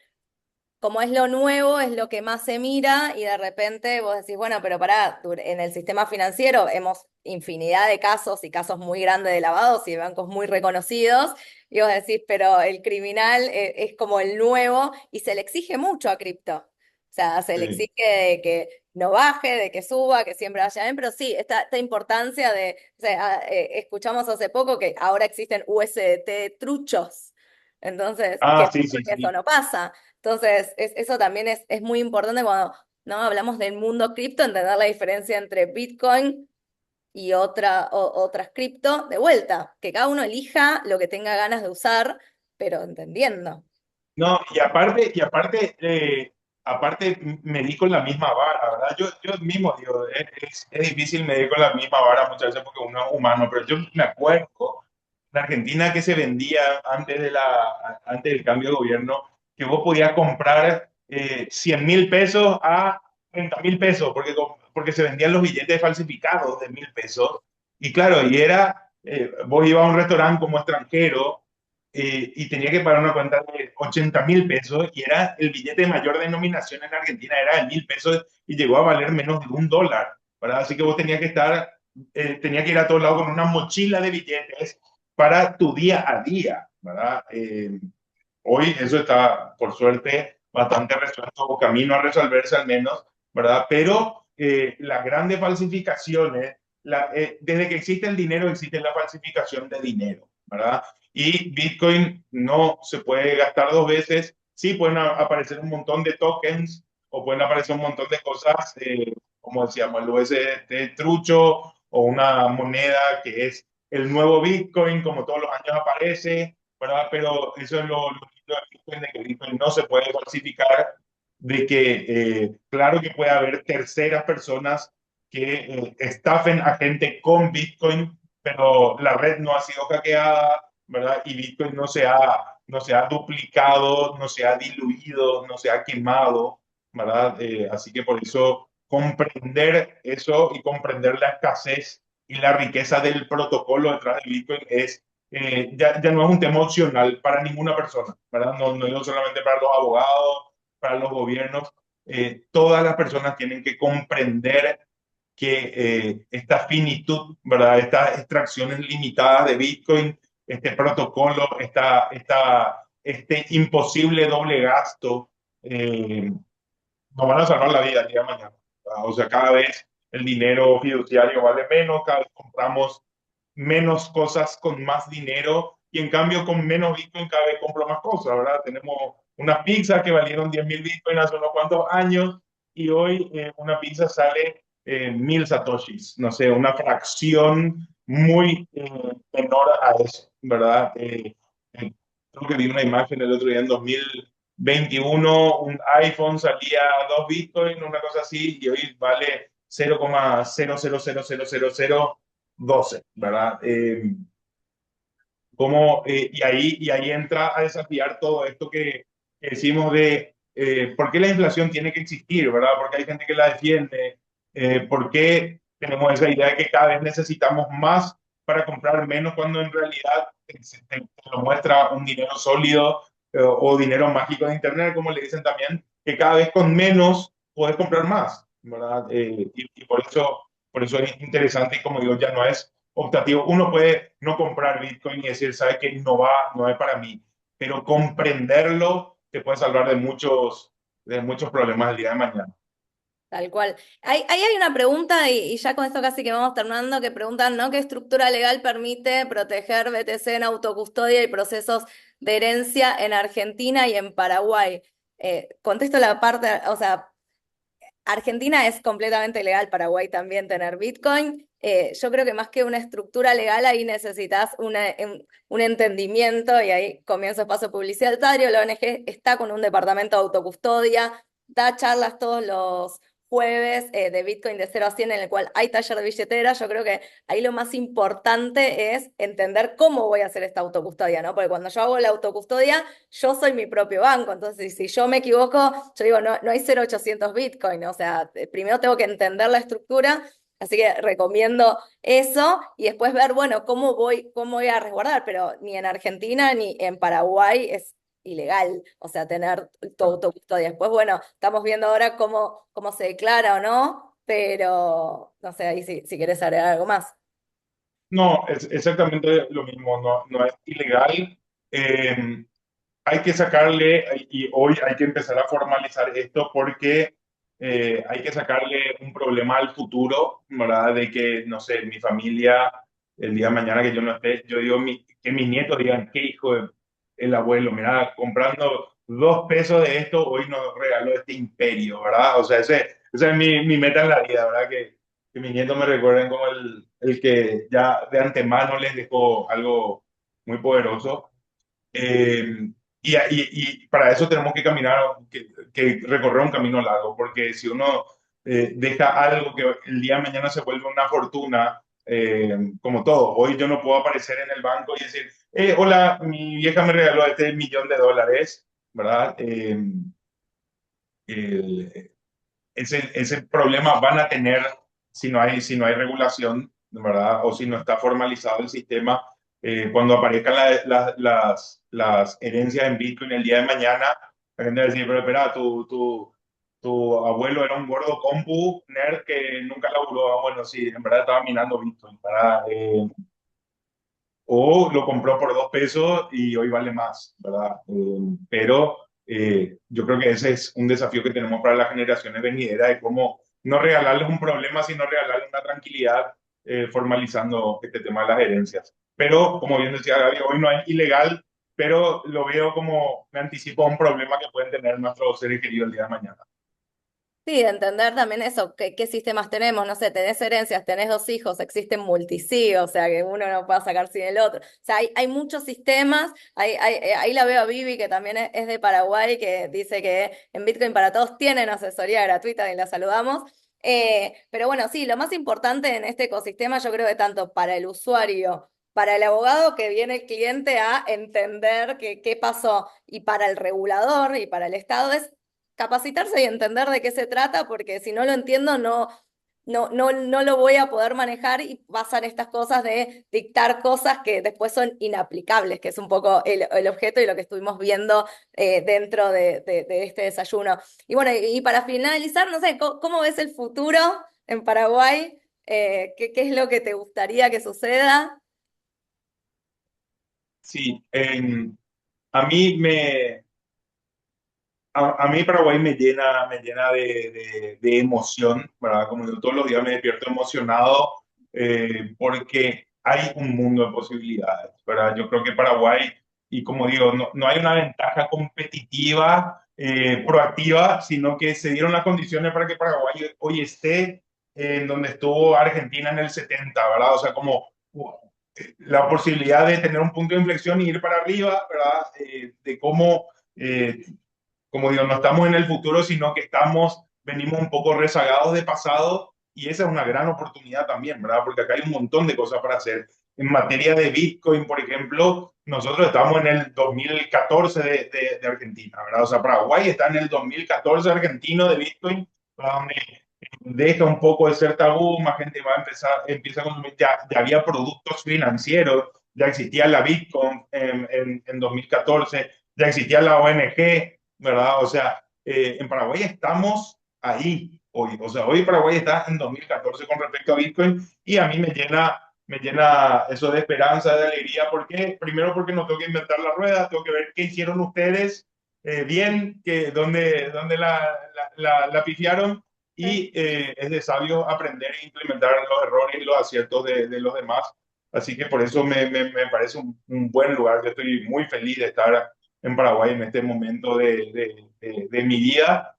como es lo nuevo, es lo que más se mira y de repente vos decís, bueno, pero pará, en el sistema financiero hemos infinidad de casos y casos muy grandes de lavados y de bancos muy reconocidos y vos decís, pero el criminal es como el nuevo y se le exige mucho a cripto. O sea, se le Sí, exige de que no baje, de que suba, que siempre vaya bien, pero sí, esta importancia de, o sea, escuchamos hace poco que ahora existen USDT truchos. Entonces, ah, ¿qué sí, pasa? sí, Que eso sí. no pasa. Entonces, eso también es muy importante cuando no hablamos del mundo cripto, entender la diferencia entre Bitcoin y otras cripto, de vuelta, que cada uno elija lo que tenga ganas de usar, pero entendiendo. No, aparte medí con la misma vara, ¿verdad? Yo mismo digo, es difícil medir con la misma vara muchas veces porque uno es humano, pero yo me acuerdo en Argentina que se vendía antes del cambio de gobierno, que vos podías comprar 100.000 pesos a 30.000 pesos, porque se vendían los billetes falsificados de 1.000 pesos. Y claro, vos ibas a un restaurante como extranjero y tenía que pagar una cuenta de 80.000 pesos y era el billete de mayor denominación en Argentina, era de 1.000 pesos y llegó a valer menos de $1, ¿verdad? Así que vos tenías que ir a todos lados con una mochila de billetes para tu día a día, ¿verdad? Hoy eso está, por suerte, bastante resuelto o camino a resolverse al menos, ¿verdad? Pero las grandes falsificaciones, desde que existe el dinero, existe la falsificación de dinero, ¿verdad? Y Bitcoin no se puede gastar dos veces. Sí, pueden aparecer un montón de tokens o pueden aparecer un montón de cosas, como decíamos, el USDT trucho o una moneda que es el nuevo Bitcoin, como todos los años aparece, ¿verdad? Pero eso es lo lindo de Bitcoin, de que Bitcoin no se puede falsificar, de que claro que puede haber terceras personas que estafen a gente con Bitcoin, pero la red no ha sido hackeada, ¿verdad? Y Bitcoin no se ha duplicado, no se ha diluido, no se ha quemado, ¿verdad? Así que por eso comprender eso y comprender la escasez y la riqueza del protocolo detrás de Bitcoin ya no es un tema opcional para ninguna persona, ¿verdad? No digo solamente para los abogados, para los gobiernos, todas las personas tienen que comprender que esta finitud, ¿verdad? Estas extracciones limitadas de Bitcoin este protocolo, este imposible doble gasto, nos van a salvar la vida el día de mañana. O sea, cada vez el dinero fiduciario vale menos, cada vez compramos menos cosas con más dinero y en cambio con menos Bitcoin cada vez compro más cosas, ¿verdad? Tenemos unas pizzas que valieron 10.000 Bitcoin hace unos cuantos años y hoy una pizza sale 1.000 satoshis, no sé, una fracción muy menor a eso, ¿verdad? Creo que vi una imagen el otro día en 2021, un iPhone salía 2 Bitcoin, una cosa así, y hoy vale 0,00000012, ¿verdad? Y ahí entra a desafiar todo esto que decimos de por qué la inflación tiene que existir, ¿verdad? Porque hay gente que la defiende, por qué tenemos esa idea de que cada vez necesitamos más para comprar menos cuando en realidad te lo muestra un dinero sólido o dinero mágico de Internet, como le dicen también, que cada vez con menos puedes comprar más, ¿verdad? Y por eso es interesante y como digo, ya no es optativo. Uno puede no comprar Bitcoin y decir, sabe que no es para mí, pero comprenderlo te puede salvar de muchos problemas el día de mañana. Tal cual. Ahí hay una pregunta, y ya con esto casi que vamos terminando, que preguntan, ¿no? ¿Qué estructura legal permite proteger BTC en autocustodia y procesos de herencia en Argentina y en Paraguay? Contesto la parte, o sea, Argentina es completamente legal, Paraguay también tener Bitcoin. Yo creo que más que una estructura legal, ahí necesitas un entendimiento y ahí comienza espacio publicitario. La ONG está con un departamento de autocustodia, da charlas todos los jueves de Bitcoin de 0 a 100 en el cual hay taller de billetera. Yo creo que ahí lo más importante es entender cómo voy a hacer esta autocustodia, ¿no? Porque cuando yo hago la autocustodia, yo soy mi propio banco, entonces si yo me equivoco, yo digo, no hay 0,800 Bitcoin, o sea, primero tengo que entender la estructura, así que recomiendo eso y después ver, bueno, cómo voy a resguardar, pero ni en Argentina ni en Paraguay es ilegal, o sea, tener tu autocustodia. Después, bueno, estamos viendo ahora cómo se declara o no, pero no sé, ahí si querés agregar algo más. No, es exactamente lo mismo, no es ilegal. Eh, Hay que sacarle, y hoy hay que empezar a formalizar esto porque hay que sacarle un problema al futuro, ¿verdad? De que, no sé, mi familia, el día de mañana que yo no esté, yo digo que mis nietos digan, qué hijo de el abuelo, mira, comprando 2 pesos de esto, hoy nos regaló este imperio, ¿verdad? O sea, esa es mi meta en la vida, ¿verdad? Que mis nietos me recuerden como el que ya de antemano les dejó algo muy poderoso. Eh, y para eso tenemos que caminar, que recorrer un camino largo, porque si uno deja algo que el día de mañana se vuelve una fortuna, como todo, hoy yo no puedo aparecer en el banco y decir, hola, mi vieja me regaló este $1.000.000, ¿verdad? Eh, ese problema van a tener si no hay regulación, ¿verdad? O si no está formalizado el sistema. Cuando aparezcan las herencias en Bitcoin el día de mañana, la gente va a decir, pero espera, tu abuelo era un gordo compu nerd que nunca laburó. Ah, bueno, sí, en verdad estaba minando Bitcoin, ¿verdad? O lo compró por 2 pesos y hoy vale más, ¿verdad? Pero yo creo que ese es un desafío que tenemos para las generaciones venideras de cómo no regalarles un problema, sino regalarles una tranquilidad formalizando este tema de las herencias. Pero, como bien decía Gaby, hoy no es ilegal, pero lo veo como me anticipo a un problema que pueden tener nuestros seres queridos el día de mañana. Sí, de entender también eso, qué sistemas tenemos, no sé, tenés herencias, tenés 2 hijos, existen multisig, o sea, que uno no puede sacar sin el otro. O sea, hay muchos sistemas, ahí la veo a Vivi, que también es de Paraguay, que dice que en Bitcoin para Todos tienen asesoría gratuita y la saludamos. Pero bueno, sí, lo más importante en este ecosistema, yo creo que tanto para el usuario, para el abogado que viene el cliente a entender qué pasó, y para el regulador y para el Estado es capacitarse y entender de qué se trata, porque si no lo entiendo, no lo voy a poder manejar y pasan estas cosas de dictar cosas que después son inaplicables, que es un poco el objeto y lo que estuvimos viendo dentro de este desayuno. Y bueno, y para finalizar, no sé, ¿cómo ves el futuro en Paraguay? ¿Qué es lo que te gustaría que suceda? Sí, a mí a mí Paraguay me llena de emoción, ¿verdad? Como yo todos los días me despierto emocionado porque hay un mundo de posibilidades, ¿verdad? Yo creo que Paraguay, y como digo, no hay una ventaja competitiva, proactiva, sino que se dieron las condiciones para que Paraguay hoy esté en donde estuvo Argentina en el 70, ¿verdad? O sea, como la posibilidad de tener un punto de inflexión y ir para arriba, ¿verdad? De cómo... eh, como digo, no estamos en el futuro, sino que venimos un poco rezagados de pasado y esa es una gran oportunidad también, ¿verdad? Porque acá hay un montón de cosas para hacer. En materia de Bitcoin, por ejemplo, nosotros estamos en el 2014 de Argentina, ¿verdad? O sea, Paraguay está en el 2014 argentino de Bitcoin, ¿verdad? Donde deja un poco de ser tabú, más gente va a empieza a consumir, ya había productos financieros, ya existía la Bitcoin en 2014, ya existía la ONG, ¿verdad? O sea, en Paraguay estamos ahí hoy. O sea, hoy Paraguay está en 2014 con respecto a Bitcoin y a mí me llena eso de esperanza, de alegría. ¿Por qué? Primero porque no tengo que inventar la rueda, tengo que ver qué hicieron ustedes bien, dónde la pifiaron y es de sabio aprender e implementar los errores y los aciertos de los demás. Así que por eso me parece un buen lugar. Yo estoy muy feliz de estar en Paraguay en este momento de mi vida.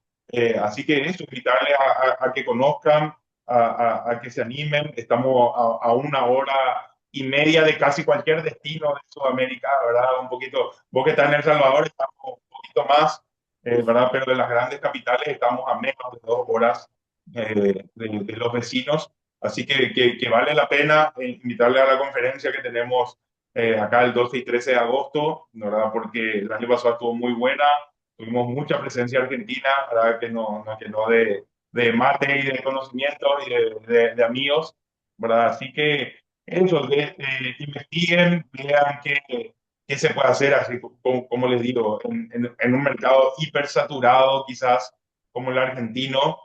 Así que eso, invitarles a que conozcan, a que se animen. Estamos a una hora y media de casi cualquier destino de Sudamérica, ¿verdad? Un poquito, vos que estás en El Salvador, estamos un poquito más, ¿verdad? Pero de las grandes capitales estamos a menos de 2 horas de los vecinos. Así que vale la pena invitarle a la conferencia que tenemos acá el 12 y 13 de agosto, ¿verdad? Porque el año pasado estuvo muy buena, tuvimos mucha presencia argentina, ¿verdad? Que nos llenó de mate y de conocimientos y de amigos, ¿verdad? Así que eso, investiguen, vean qué se puede hacer, así como les digo, en un mercado hipersaturado quizás como el argentino.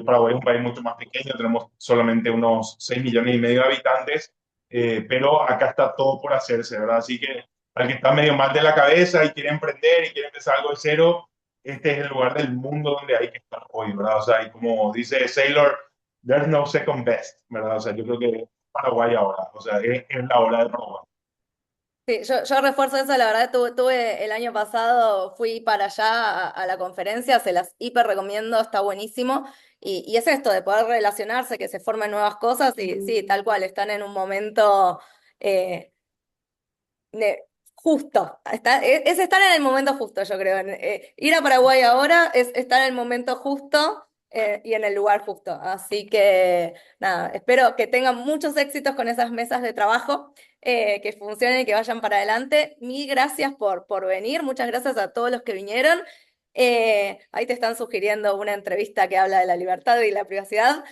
Paraguay es un país mucho más pequeño, tenemos solamente unos 6 millones y medio de habitantes, pero acá está todo por hacerse, ¿verdad? Así que al que está medio mal de la cabeza y quiere emprender y quiere empezar algo de cero, este es el lugar del mundo donde hay que estar hoy, ¿verdad? O sea, y como dice Sailor, there's no second best, ¿verdad? O sea, yo creo que Paraguay ahora, o sea, es la hora de Paraguay. Sí, yo refuerzo eso, la verdad tuve el año pasado, fui para allá a la conferencia, se las hiper recomiendo, está buenísimo. Y es esto de poder relacionarse, que se formen nuevas cosas y sí, tal cual, están en un momento eh, justo. Es estar en el momento justo, yo creo. Ir a Paraguay ahora es estar en el momento justo y en el lugar justo. Así que nada, espero que tengan muchos éxitos con esas mesas de trabajo, que funcionen y que vayan para adelante. Mil gracias por venir, muchas gracias a todos los que vinieron. Ahí te están sugiriendo una entrevista que habla de la libertad y la privacidad.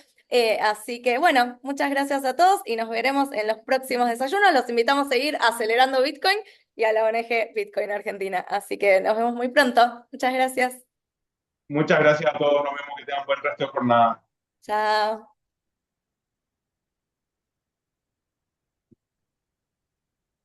Así que bueno, muchas gracias a todos y nos veremos en los próximos desayunos. Los invitamos a seguir acelerando Bitcoin y a la ONG Bitcoin Argentina. Así que nos vemos muy pronto. Muchas gracias. Muchas gracias a todos, nos vemos, que tengan buen resto de jornada. Chao.